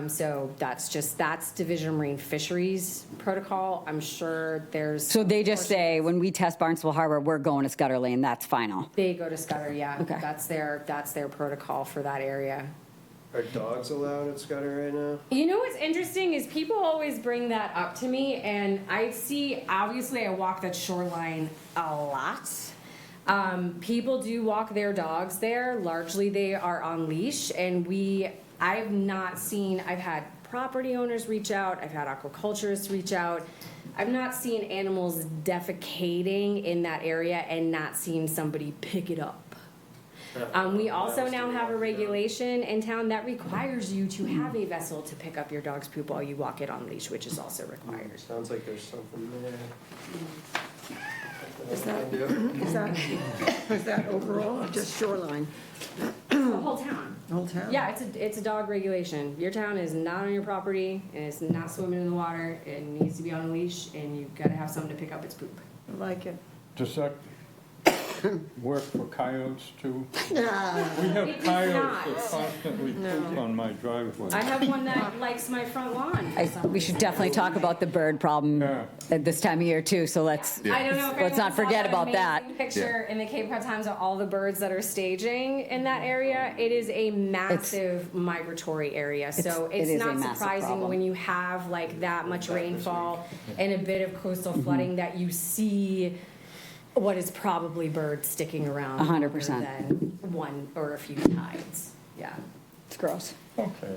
So that's Division of Marine Fisheries protocol. I'm sure there's. So they just say, when we test Barnstable Harbor, we're going to Scudder Lane, that's final. They go to Scudder, yeah. Okay. That's their protocol for that area. Are dogs allowed at Scudder right now? You know what's interesting is people always bring that up to me, and I see, obviously I walk that shoreline a lot. People do walk their dogs there. Largely they are on leash, and I've had property owners reach out, I've had aquaculturists reach out. I've not seen animals defecating in that area and not seen somebody pick it up. We also now have a regulation in town that requires you to have a vessel to pick up your dog's poop while you walk it on leash, which is also required. Sounds like there's something there. Is that overall or just shoreline? The whole town. Whole town? Yeah, it's a dog regulation. Your town is not on your property, and it's not swimming in the water. It needs to be on a leash, and you've got to have someone to pick up its poop. I like it. Does that work for coyotes too? Yeah. We have It does coyotes not. that constantly poop on my driveway. I have one that likes my front lawn. We should definitely talk about the bird problem Yeah. at this time of year too, so let's I don't know if let's not anyone saw forget about that. amazing picture in the Cape Cod Times of all the birds that are staging in that area. It is a massive migratory area, so it it's is a not massive surprising problem. when you have like that much rainfall and a bit of coastal flooding that you see what is probably birds sticking around 100%. rather than one or a few tides. Yeah. It's gross. Okay.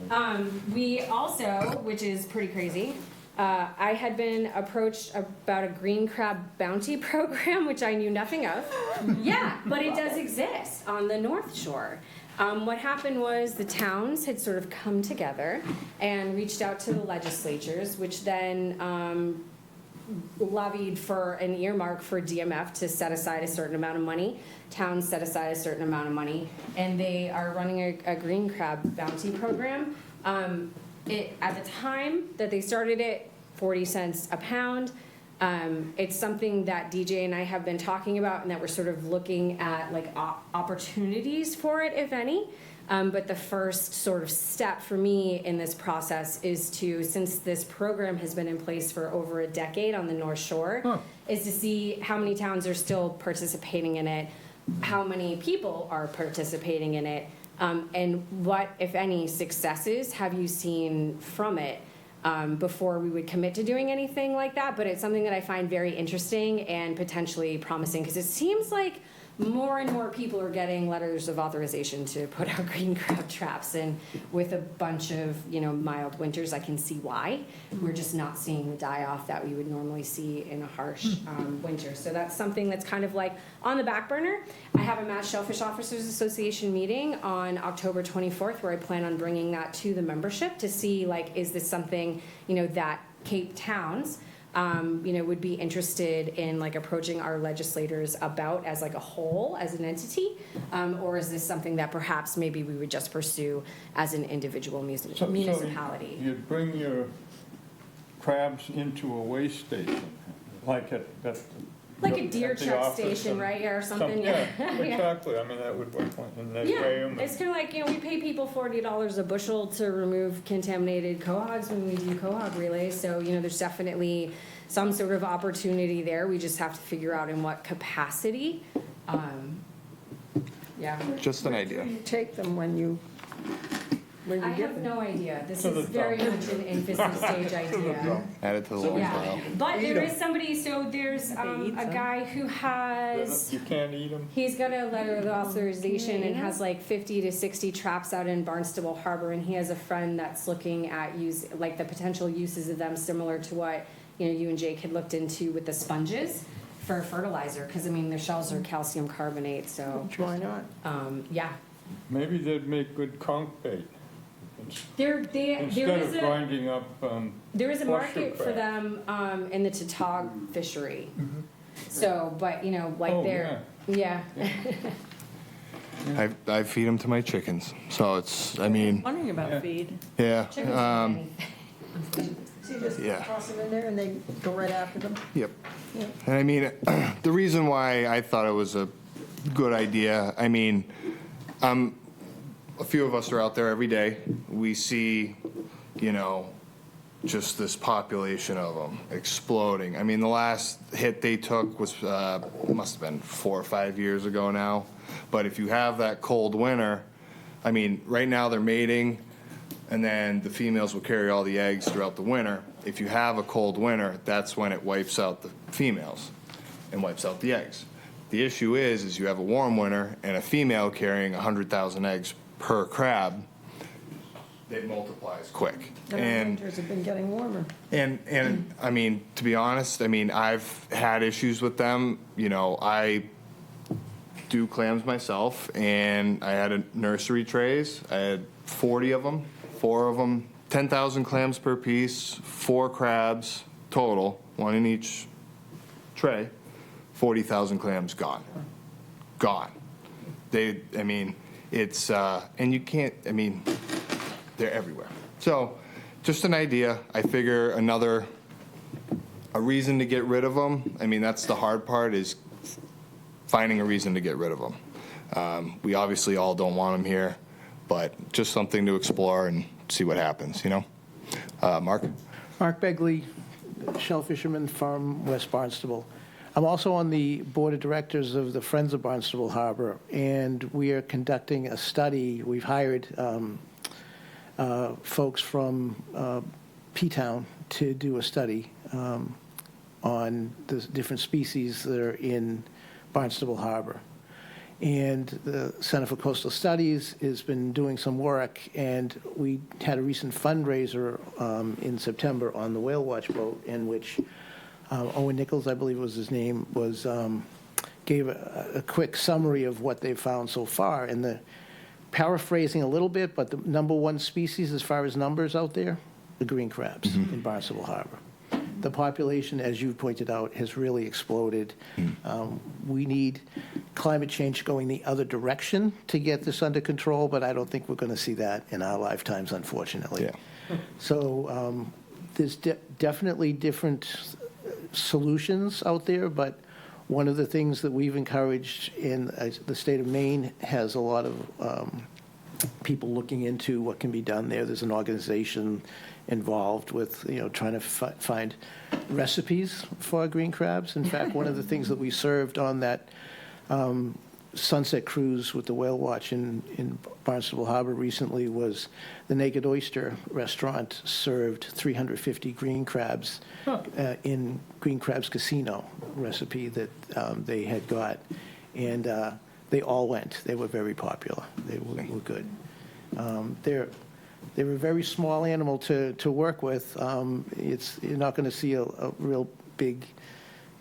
We also, which is pretty crazy, I had been approached about a green crab bounty program, which I knew nothing of. Yeah, but it does exist on the North Shore. What happened was the towns had sort of come together and reached out to the legislatures, which then levied for an earmark for DMF to set aside a certain amount of money. Towns set aside a certain amount of money, and they are running a green crab bounty program. At the time that they started it, 40 cents a pound. It's something that DJ and I have been talking about and that we're sort of looking at like opportunities for it, if any. But the first sort of step for me in this process is to, since this program has been in place for over a decade on the North Shore, is to see how many towns are still participating in it, how many people are participating in it, and what, if any, successes have you seen from it before we would commit to doing anything like that. But it's something that I find very interesting and potentially promising, because it seems like more and more people are getting letters of authorization to put out green crab traps, and with a bunch of, mild winters, I can see why. We're just not seeing the die-off that we would normally see in a harsh winter. So that's something that's kind of like on the back burner. I have a Mass Shellfish Officers Association meeting on October 24th where I plan on bringing that to the membership to see, like, is this something, that Cape towns would be interested in, like, approaching our legislators about as like a whole, as an entity, or is this something that perhaps maybe we would just pursue as an individual municipality? So you'd bring your crabs into a weigh station, like at Like a deer at the check office station, and right, or something? Yeah, Yeah. exactly. I mean, that would work, and they Yeah, weigh them. it's kind of like, we pay people $40 a bushel to remove contaminated quahogs when we do quahog relays, so, there's definitely some sort of opportunity there. We just have to figure out in what capacity. Yeah. Just an idea. You take them when you When I you get have them. no idea. This is very much an infancy stage idea. Add it to the long Yeah, file. but there is somebody, so there's eat a some? guy who has, You can't eat them? he's got a letter of authorization and has like 50 to 60 traps out in Barnstable Harbor, and he has a friend that's looking at like the potential uses of them, similar to what, you and Jake had looked into with the sponges for fertilizer, because I mean, their shells are calcium carbonate, so, Why not? yeah. Maybe they'd make good conch bait. There Instead is of grinding up, there is a Flusher market for crab. them in the tautog fishery. So, but like Oh, they're, yeah. I feed them to my chickens, so it's, I mean, Wondering about Yeah. feed. yeah. Chickens will eat anything. So you just Yeah. toss them in there and they go right after them? Yep. Yeah. And I mean, the reason why I thought it was a good idea, I mean, a few of us are out there every day. We see, just this population of them exploding. I mean, the last hit they took was, must have been 4 or 5 years ago now. But if you have that cold winter, I mean, right now they're mating, and then the females will carry all the eggs throughout the winter. If you have a cold winter, that's when it wipes out the females and wipes out the eggs. The issue is you have a warm winter and a female carrying 100,000 eggs per crab, it multiplies quick. And our winters have been getting warmer. And I mean, to be honest, I mean, I've had issues with them. I do clams myself, and I had a nursery trays. I had 40 of them, 4 of them, 10,000 clams per piece, 4 crabs total, 1 in each tray, 40,000 clams gone. Gone. I mean, it's, and you can't, I mean, they're everywhere. So, just an idea. I figure a reason to get rid of them. I mean, that's the hard part, is finding a reason to get rid of them. We obviously all don't want them here, but just something to explore and see what happens, Mark? Mark Begley, Shellfisherman Farm, West Barnstable. I'm also on the board of directors of the Friends of Barnstable Harbor, and we are conducting a study. We've hired folks from P-Town to do a study on the different species that are in Barnstable Harbor. And the Center for Coastal Studies has been doing some work, and we had a recent fundraiser in September on the Whale Watch boat, in which Owen Nichols, I believe was his name, gave a quick summary of what they've found so far. And the paraphrasing a little bit, but the number 1 species as far as numbers out there, the green crabs in Barnstable Harbor. The population, as you pointed out, has really exploded. We need climate change going the other direction to get this under control, but I don't think we're going to see that in our lifetimes, unfortunately. Yeah. So there's definitely different solutions out there, but one of the things that we've encouraged in the state of Maine has a lot of people looking into what can be done there. There's an organization involved with, trying to find recipes for green crabs. In fact, one of the things that we served on that sunset cruise with the Whale Watch in Barnstable Harbor recently was the Naked Oyster restaurant served 350 green crabs in Green Crabs Casino recipe that they had got. And they all went. They were very popular. They were good. They're a very small animal to work with. You're not going to see a real big,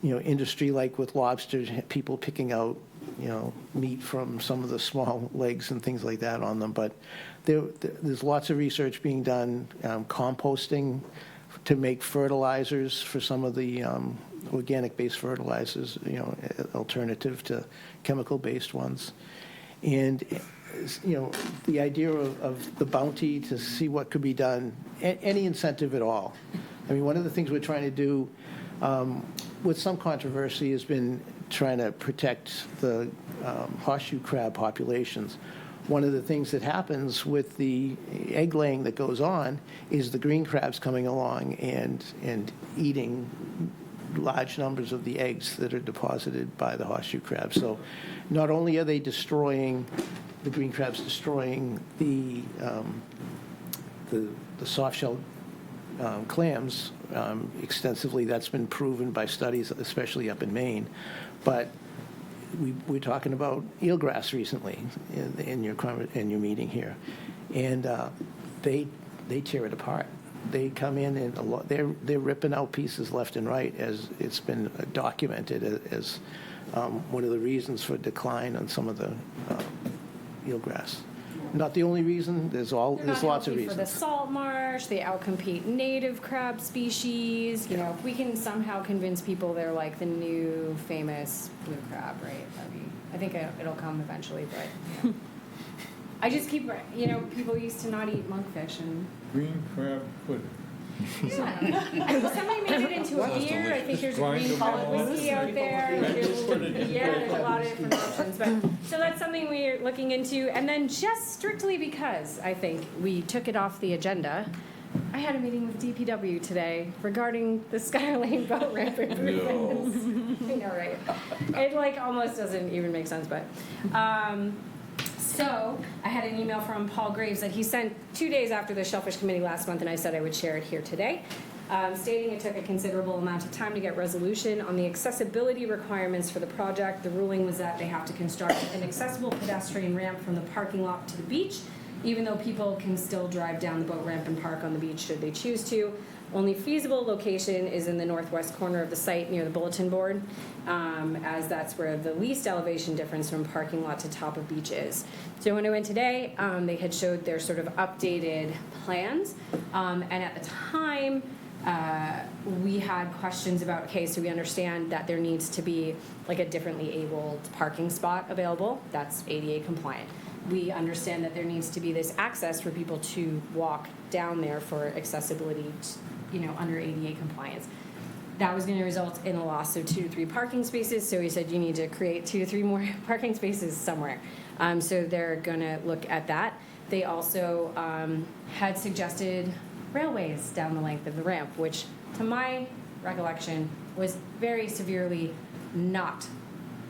industry like with lobsters, people picking out, meat from some of the small legs and things like that on them. But there's lots of research being done, composting to make fertilizers for some of the organic-based fertilizers, alternative to chemical-based ones. And the idea of the bounty to see what could be done, any incentive at all. I mean, one of the things we're trying to do with some controversy has been trying to protect the horseshoe crab populations. One of the things that happens with the egg laying that goes on is the green crabs coming along and eating large numbers of the eggs that are deposited by the horseshoe crab. So not only are they destroying, the green crabs destroying the soft-shell clams extensively. That's been proven by studies, especially up in Maine. But we're talking about eelgrass recently in your meeting here, and they tear it apart. They come in and they're ripping out pieces left and right, as it's been documented as one of the reasons for decline on some of the eelgrass. Not the only reason. There's lots of reasons. For the salt marsh, they outcompete native crab species. You know, if we can somehow convince people they're like the new famous blue crab, right? I think it'll come eventually, but yeah. I just keep, people used to not eat monkfish and. Green crab pudding. Yeah. Somebody made it into a beer. I think there's a green colored whiskey out there. There's a lot of different options. But so that's something we're looking into. And then just strictly because I think we took it off the agenda, I had a meeting with DPW today regarding the Skylar Lane boat ramp improvements. I know, right? It almost doesn't even make sense, but. So I had an email from Paul Graves that he sent 2 days after the Shellfish Committee last month, and I said I would share it here today, stating it took a considerable amount of time to get resolution on the accessibility requirements for the project. The ruling was that they have to construct an accessible pedestrian ramp from the parking lot to the beach, even though people can still drive down the boat ramp and park on the beach should they choose to. Only feasible location is in the northwest corner of the site near the bulletin board, as that's where the least elevation difference from parking lot to top of beach is. So when I went today, they had showed their sort of updated plans, and at the time, we had questions about, okay, so we understand that there needs to be like a differently abled parking spot available. That's ADA compliant. We understand that there needs to be this access for people to walk down there for accessibility, under ADA compliance. That was going to result in a loss of 2 to 3 parking spaces. So he said you need to create 2 to 3 more parking spaces somewhere. So they're going to look at that. They also had suggested railways down the length of the ramp, which to my recollection was very severely not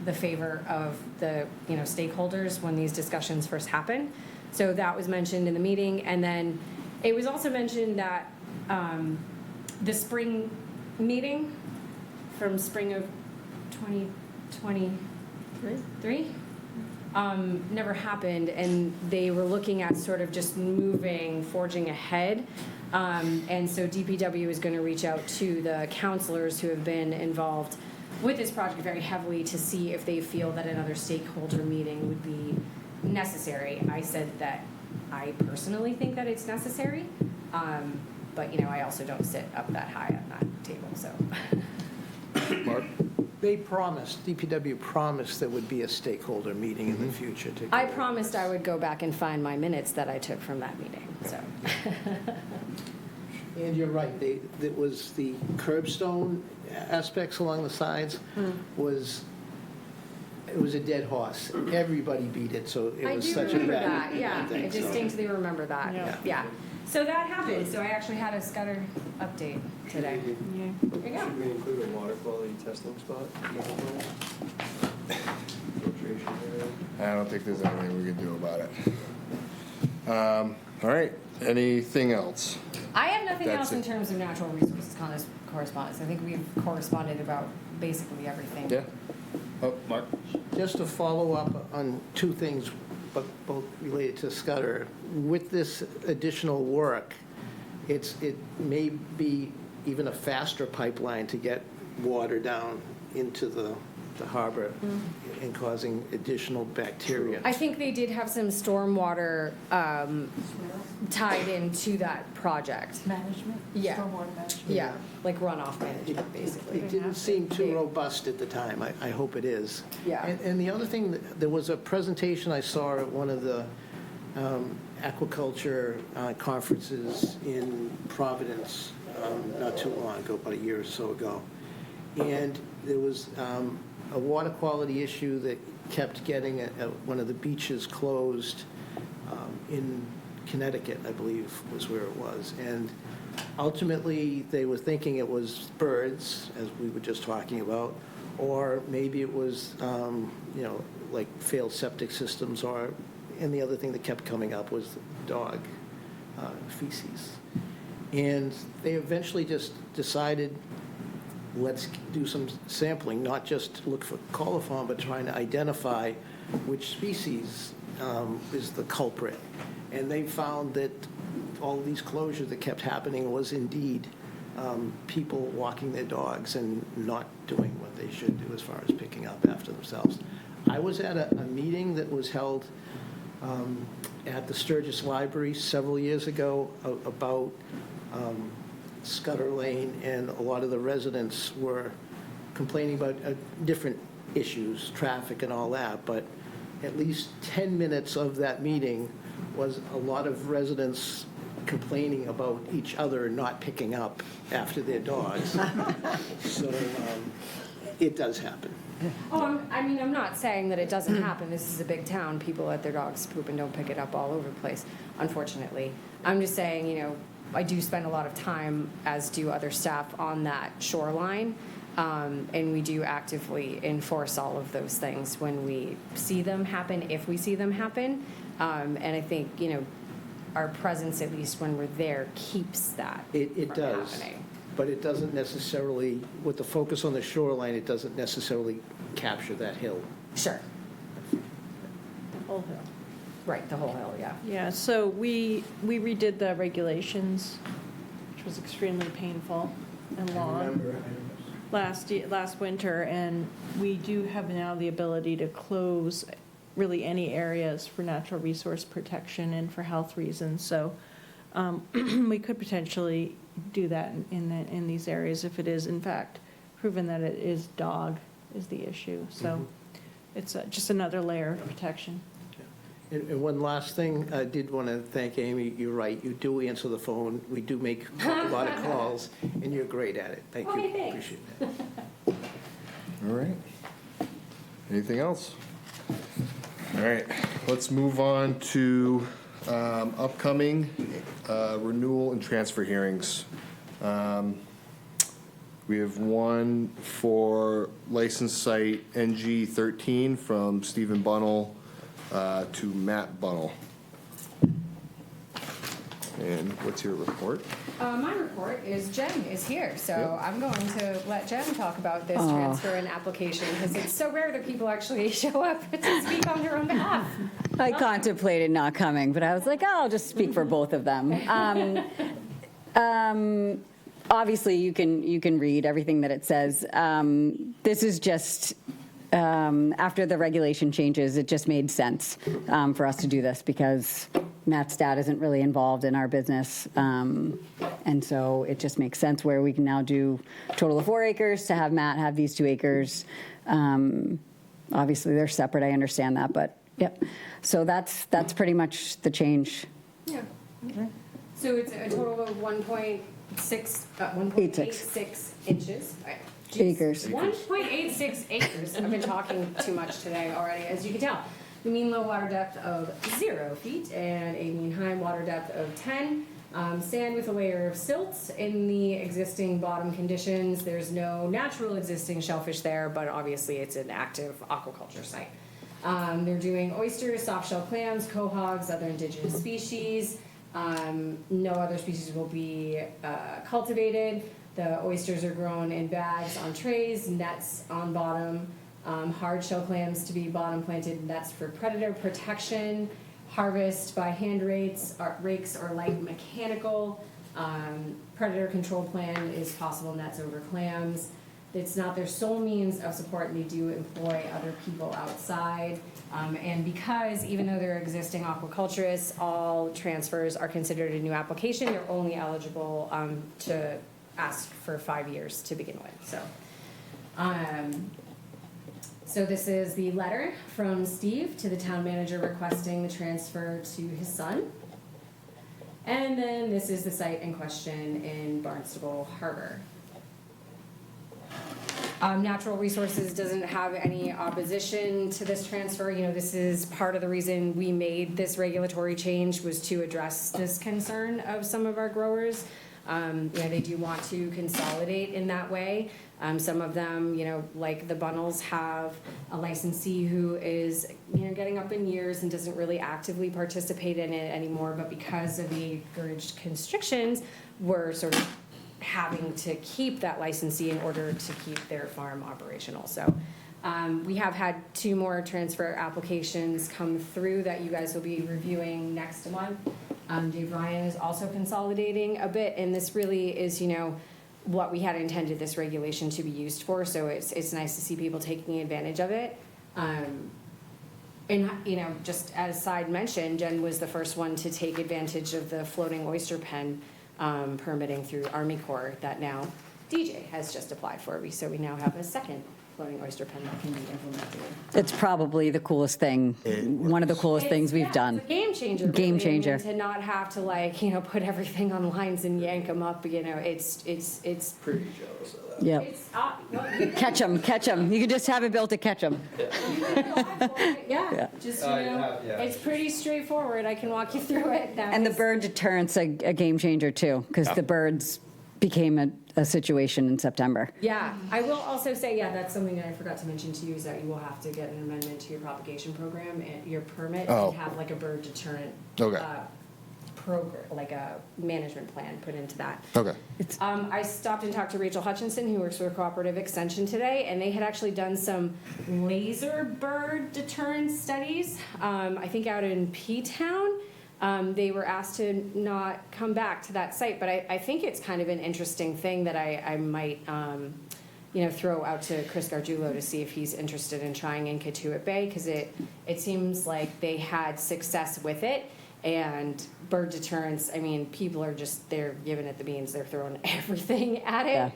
the favor of the stakeholders when these discussions first happened. So that was mentioned in the meeting. And then it was also mentioned that the spring meeting from spring of 2023 never happened, and they were looking at sort of just forging ahead. And so DPW is going to reach out to the counselors who have been involved with this project very heavily to see if they feel that another stakeholder meeting would be necessary. I said that I personally think that it's necessary, but I also don't sit up that high on that table, so. Mark? DPW promised there would be a stakeholder meeting in the future. I promised I would go back and find my minutes that I took from that meeting, so. And you're right, it was the curbstone aspects along the sides it was a dead horse. Everybody beat it, so it was such a bad I do remember that, yeah. thing. I distinctly remember that, yeah. So that happened, so I actually had a Scudder update today. There you go. Should we include a water quality testing spot? Filtration area? I don't think there's anything we can do about it. All right, anything else? I have nothing That's else in it. terms of natural resources correspondence. I think we've corresponded about basically everything. Yeah. Oh, Mark? Just to follow up on 2 things, but both related to Scudder. With this additional work, it may be even a faster pipeline to get water down into the harbor and causing additional bacteria. I think they did have some stormwater tied into that project. Management? Yeah. Stormwater management? Yeah, like runoff management, basically. It didn't seem too robust at the time. I hope it is. Yeah. And the other thing, there was a presentation I saw at one of the aquaculture conferences in Providence not too long ago, about a year or so ago. And there was a water quality issue that kept getting one of the beaches closed in Connecticut, I believe was where it was. And Ultimately, they were thinking it was birds, as we were just talking about, or maybe it was, like failed septic systems, and the other thing that kept coming up was dog feces. And they eventually just decided, let's do some sampling, not just look for coliform, but trying to identify which species is the culprit. And they found that all of these closures that kept happening was indeed people walking their dogs and not doing what they should do as far as picking up after themselves. I was at a meeting that was held at the Sturgis Library several years ago about Scudder Lane, and a lot of the residents were complaining about different issues, traffic and all that, but at least 10 minutes of that meeting was a lot of residents complaining about each other not picking up after their dogs. So it does happen. Oh, I'm not saying that it doesn't happen. This is a big town. People let their dogs poop and don't pick it up all over the place, unfortunately. I'm just saying, I do spend a lot of time, as do other staff, on that shoreline. And we do actively enforce all of those things when we see them happen, if we see them happen. And I think, our presence, at least when we're there, keeps that It from does. happening. But it doesn't necessarily, with the focus on the shoreline, it doesn't necessarily capture that hill. Sure. The whole hill. Right, the whole hill, yeah. Yeah, so we redid the regulations, which was extremely painful and long. Last winter, and we do have now the ability to close really any areas for natural resource protection and for health reasons. So we could potentially do that in these areas if it is in fact proven that it is dog is the issue. So it's just another layer of protection. And one last thing, I did want to thank Amy. You're right, you do answer the phone. We do make a lot of calls, and you're great at it. Thank you. Okay, thanks. Appreciate that. All right. Anything else? All right, let's move on to upcoming renewal and transfer hearings. We have one for license site NG 13 from Stephen Bunnell to Matt Bunnell. And what's your report? My report is Jen is here, so Yep. I'm going to let Jen talk about this transfer and application, because it's so rare that people actually show up to speak on their own behalf. I contemplated not coming, but I was like, oh, I'll just speak for both of them. Obviously, you can read everything that it says. This is just, after the regulation changes, it just made sense for us to do this, because Matt's dad isn't really involved in our business. And so it just makes sense where we can now do a total of 4 acres to have Matt have these 2 acres. Obviously, they're separate, I understand that, but yep. So that's pretty much the change. Yeah. So it's a total of 1.86 inches. Jeez. Acres. 1.86 acres. I've been talking too much today already, as you can tell. The mean low water depth of 0 feet and a mean high water depth of 10. Sand with a layer of silt in the existing bottom conditions. There's no natural existing shellfish there, but obviously it's an active aquaculture site. They're doing oysters, soft-shell clams, quahogs, other indigenous species. No other species will be cultivated. The oysters are grown in bags on trays, nets on bottom. Hard shell clams to be bottom planted, nets for predator protection. Harvest by hand rakes or light mechanical. Predator control plan is possible, nets over clams. It's not their sole means of support, and they do employ other people outside. And because even though they're existing aquaculturists, all transfers are considered a new application, they're only eligible to ask for 5 years to begin with. So this is the letter from Steve to the town manager requesting the transfer to his son. And then this is the site in question in Barnstable Harbor. Natural Resources doesn't have any opposition to this transfer. This is part of the reason we made this regulatory change, was to address this concern of some of our growers. They do want to consolidate in that way. Some of them, like the Bunnells, have a licensee who is, getting up in years and doesn't really actively participate in it anymore, but because of the acreage constrictions, we're sort of having to keep that licensee in order to keep their farm operational. So we have had 2 more transfer applications come through that you guys will be reviewing next month. Dave Ryan is also consolidating a bit, and this really is, what we had intended this regulation to be used for, so it's nice to see people taking advantage of it. And, just as side mention, Jen was the first one to take advantage of the floating oyster pen permitting through Army Corps that now DJ has just applied for. So we now have a second floating oyster pen that can be implemented. It's probably the coolest thing, one of the coolest things we've done. It's a game changer. Really. Game changer. To not have to put everything on lines and yank them up, it's Pretty jealous of that. Yep. It's, well, Catch them. You can just have it built to catch them. yeah, just, it's pretty straightforward. I can walk you through it. And the bird deterrent's a game changer too, because the birds became a situation in September. Yeah, I will also say, that's something that I forgot to mention to you, is that you will have to get an amendment to your propagation program and your permit and have like a bird deterrent program, like a management plan put into that. Okay. I stopped and talked to Rachel Hutchinson, who works for Cooperative Extension today, and they had actually done some laser bird deterrent studies, I think out in P-Town. They were asked to not come back to that site, but I think it's kind of an interesting thing that I might, throw out to Chris Gargiulo to see if he's interested in trying in Katuitt Bay, because it seems like they had success with it. And bird deterrence, people are they're giving it the beans. They're throwing everything at it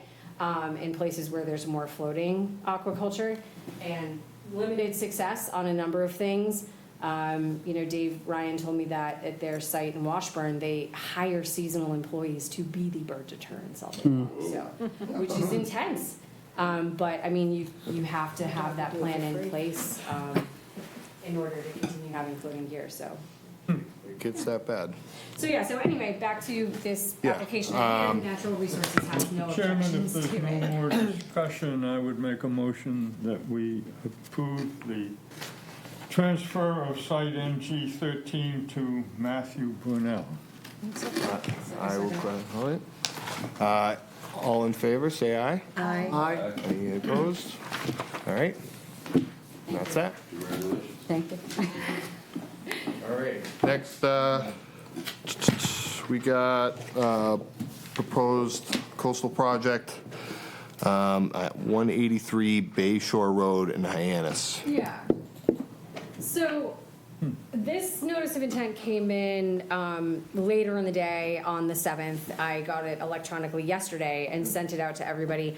in places where there's more floating aquaculture, and limited success on a number of things. Dave Ryan told me that at their site in Washburn, they hire seasonal employees to be the bird deterrents all day long, which is intense. But you have to have that plan in place in order to continue having floating gear. So. It gets that bad. So anyway, back to this application. Natural Resources has no Chairman, if objections there's to no it. more discussion, I would make a motion that we approve the transfer of site NG13 to Matthew Bunnell. I will call it. All in favor, say aye. Aye. Any opposed? All right. That's that. Thank you. All right. Next, we got proposed coastal project at 183 Bay Shore Road in Hyannis. Yeah. So this notice of intent came in later in the day on the 7th. I got it electronically yesterday and sent it out to everybody.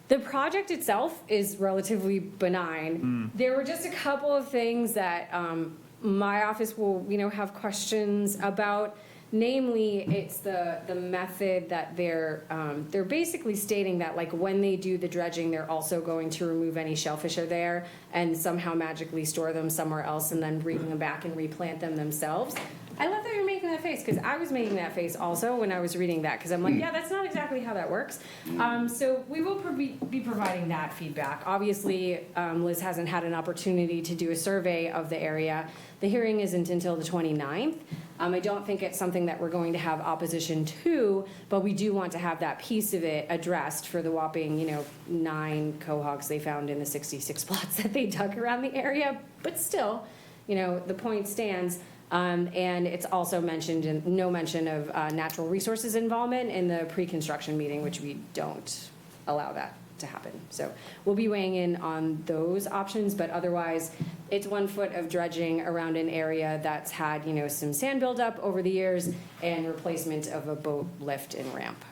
The project itself is relatively benign. There were just a couple of things that my office will, have questions about. Namely, it's the method that they're basically stating that, like, when they do the dredging, they're also going to remove any shellfish are there and somehow magically store them somewhere else and then bring them back and replant them themselves. I love that you're making that face, because I was making that face also when I was reading that, because I'm like, yeah, that's not exactly how that works. So we will be providing that feedback. Obviously, Liz hasn't had an opportunity to do a survey of the area. The hearing isn't until the 29th. I don't think it's something that we're going to have opposition to, but we do want to have that piece of it addressed for the whopping, 9 cohogs they found in the 66 plots that they dug around the area. But still, the point stands. And it's also mentioned no mention of natural resources involvement in the pre-construction meeting, which we don't allow that to happen. So we'll be weighing in on those options, but otherwise it's 1 foot of dredging around an area that's had, some sand buildup over the years and replacement of a boat lift and ramp.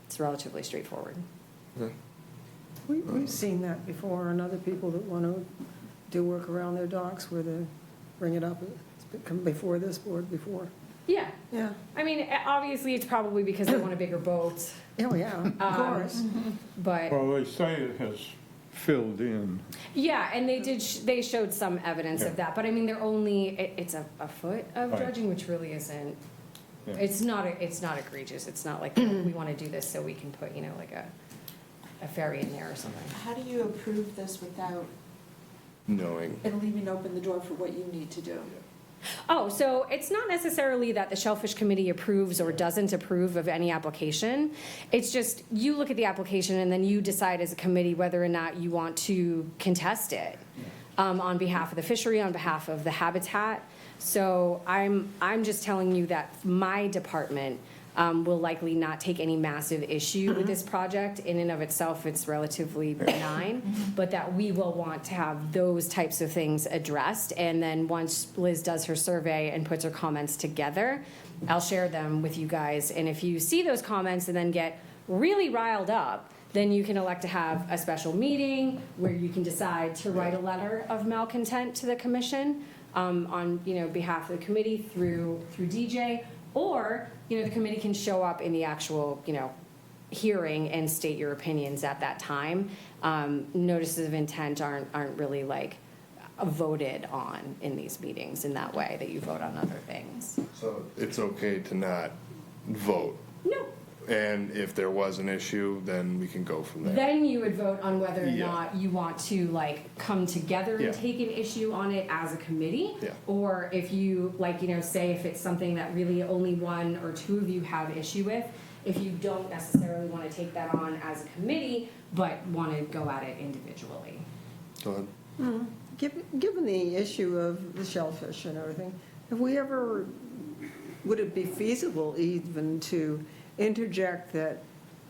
It's relatively straightforward. We've seen that before, and other people that want to do work around their docks where they bring it up. It's come before this board before. Yeah. Yeah. Obviously it's probably because they want a bigger boat. Oh, yeah, of course. But Well, they say it has filled in. yeah, and they showed some evidence of that, but they're only, it's a foot of Right. dredging, which really isn't It's not egregious. It's not like we want to do this so we can put, like a ferry in there or something. How do you approve this without Knowing. and leaving open the door for what you need to do? Oh, so it's not necessarily that the Shellfish Committee approves or doesn't approve of any application. It's just you look at the application and then you decide as a committee whether or not you want to contest it on behalf of the fishery, on behalf of the habitat. So I'm just telling you that my department will likely not take any massive issue with this project. In and of itself, it's relatively benign, but that we will want to have those types of things addressed. And then once Liz does her survey and puts her comments together, I'll share them with you guys. And if you see those comments and then get really riled up, then you can elect to have a special meeting where you can decide to write a letter of malcontent to the commission on behalf of the committee through DJ. Or, the committee can show up in the actual, hearing and state your opinions at that time. Notices of intent aren't really voted on in these meetings in that way, that you vote on other things. So it's okay to not vote? No. And if there was an issue, then we can go from there? Then you would vote on whether or Yeah. not you want to come together and Yeah. take an issue on it as a committee. Yeah. Or if you, say if it's something that really only one or two of you have issue with, if you don't necessarily want to take that on as a committee, but want to go at it individually. Go ahead. Given the issue of the shellfish and everything, would it be feasible even to interject that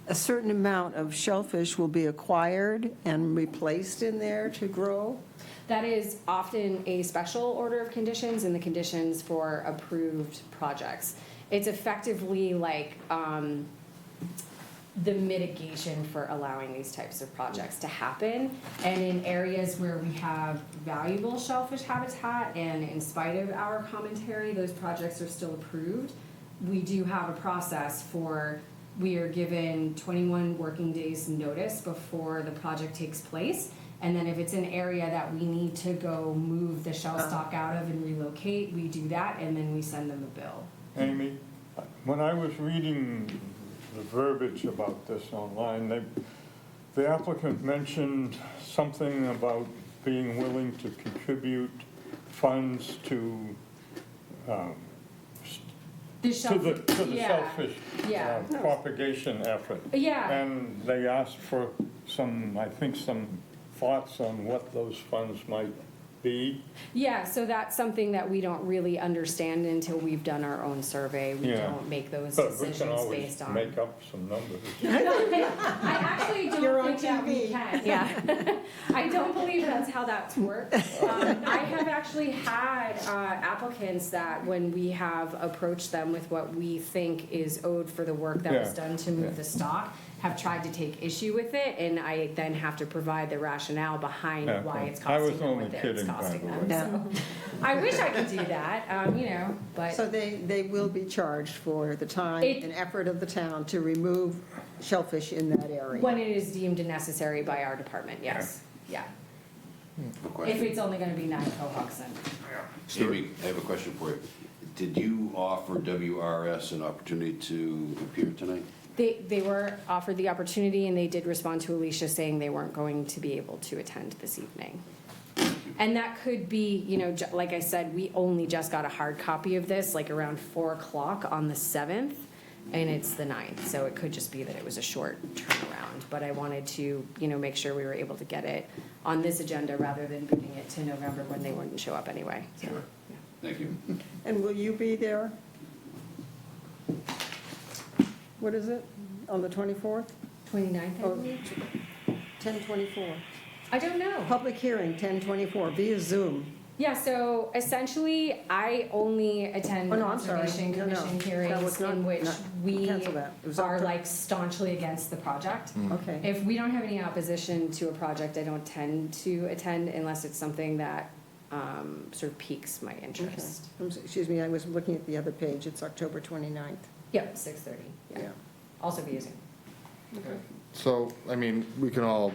a certain amount of shellfish will be acquired and replaced in there to grow? That is often a special order of conditions in the conditions for approved projects. It's effectively the mitigation for allowing these types of projects to happen. And in areas where we have valuable shellfish habitat, and in spite of our commentary, those projects are still approved, we do have a process we are given 21 working days notice before the project takes place. And then if it's an area that we need to go move the shell stock out of and relocate, we do that, and then we send them a bill. Amy, when I was reading the verbiage about this online, the applicant mentioned something about being willing to contribute funds to The the shellfish Yeah. propagation effort. Yeah. And they asked for some thoughts on what those funds might be. Yeah, so that's something that we don't really understand until we've done our own survey. We Yeah. don't make those But we decisions can always based on. make up some numbers. I actually You're don't on think that we TV. can, yeah. I don't believe that's how that works. I have actually had applicants that when we have approached them with what we think is owed for the work that was Yeah. done to move the stock, have tried to take issue with it, and I then have to provide the rationale behind Yeah, why it's I was costing them only what it's kidding, by costing the them. way. So I wish I could do that, but. So they will be charged for the time It- and effort of the town to remove shellfish in that area? When it is deemed necessary by our department, yes, yeah. If it's only gonna be 9 cohocks, then. Amy, I have a question for you. Did you offer WRS an opportunity to appear tonight? They were offered the opportunity, and they did respond to Alicia saying they weren't going to be able to attend this evening. And that could be, like I said, we only just got a hard copy of this, around 4 o'clock on the 7th, and it's the 9th, so it could just be that it was a short turnaround. But I wanted to, make sure we were able to get it on this agenda rather than booting it to November when they wouldn't show up anyway. So, Sure. Thank you. And will you be there? What is it, on the 24th? 29th, I Oh, believe? 10/24. I don't know. Public hearing, 10/24, via Zoom. Yeah, so essentially, I only attend Oh, no, I'm sorry. Conservation No, no. Commission That hearings was not- in which not- we cancel that. It was are October. staunchly against the project. Okay. If we don't have any opposition to a project, I don't tend to attend unless it's something that sort of piques my interest. Excuse me, I was looking at the other page, it's October 29th. Yep, 6:30, yeah. Yeah. Also via Zoom. So, we can all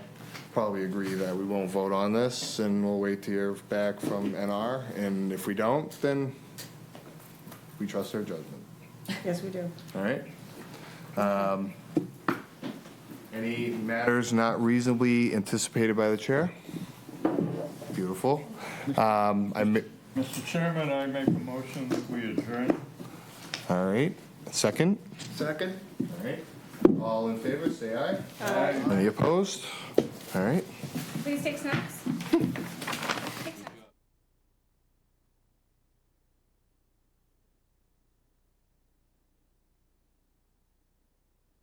probably agree that we won't vote on this, and we'll wait to hear back from NR, and if we don't, then we trust their judgment. Yes, we do. All right. Any matters not reasonably anticipated by the chair? Beautiful. Mr. Chairman, I make a motion that we adjourn. All right. Second? Second? All right. All in favor, say aye. Aye. Any opposed? All right. Please take snacks.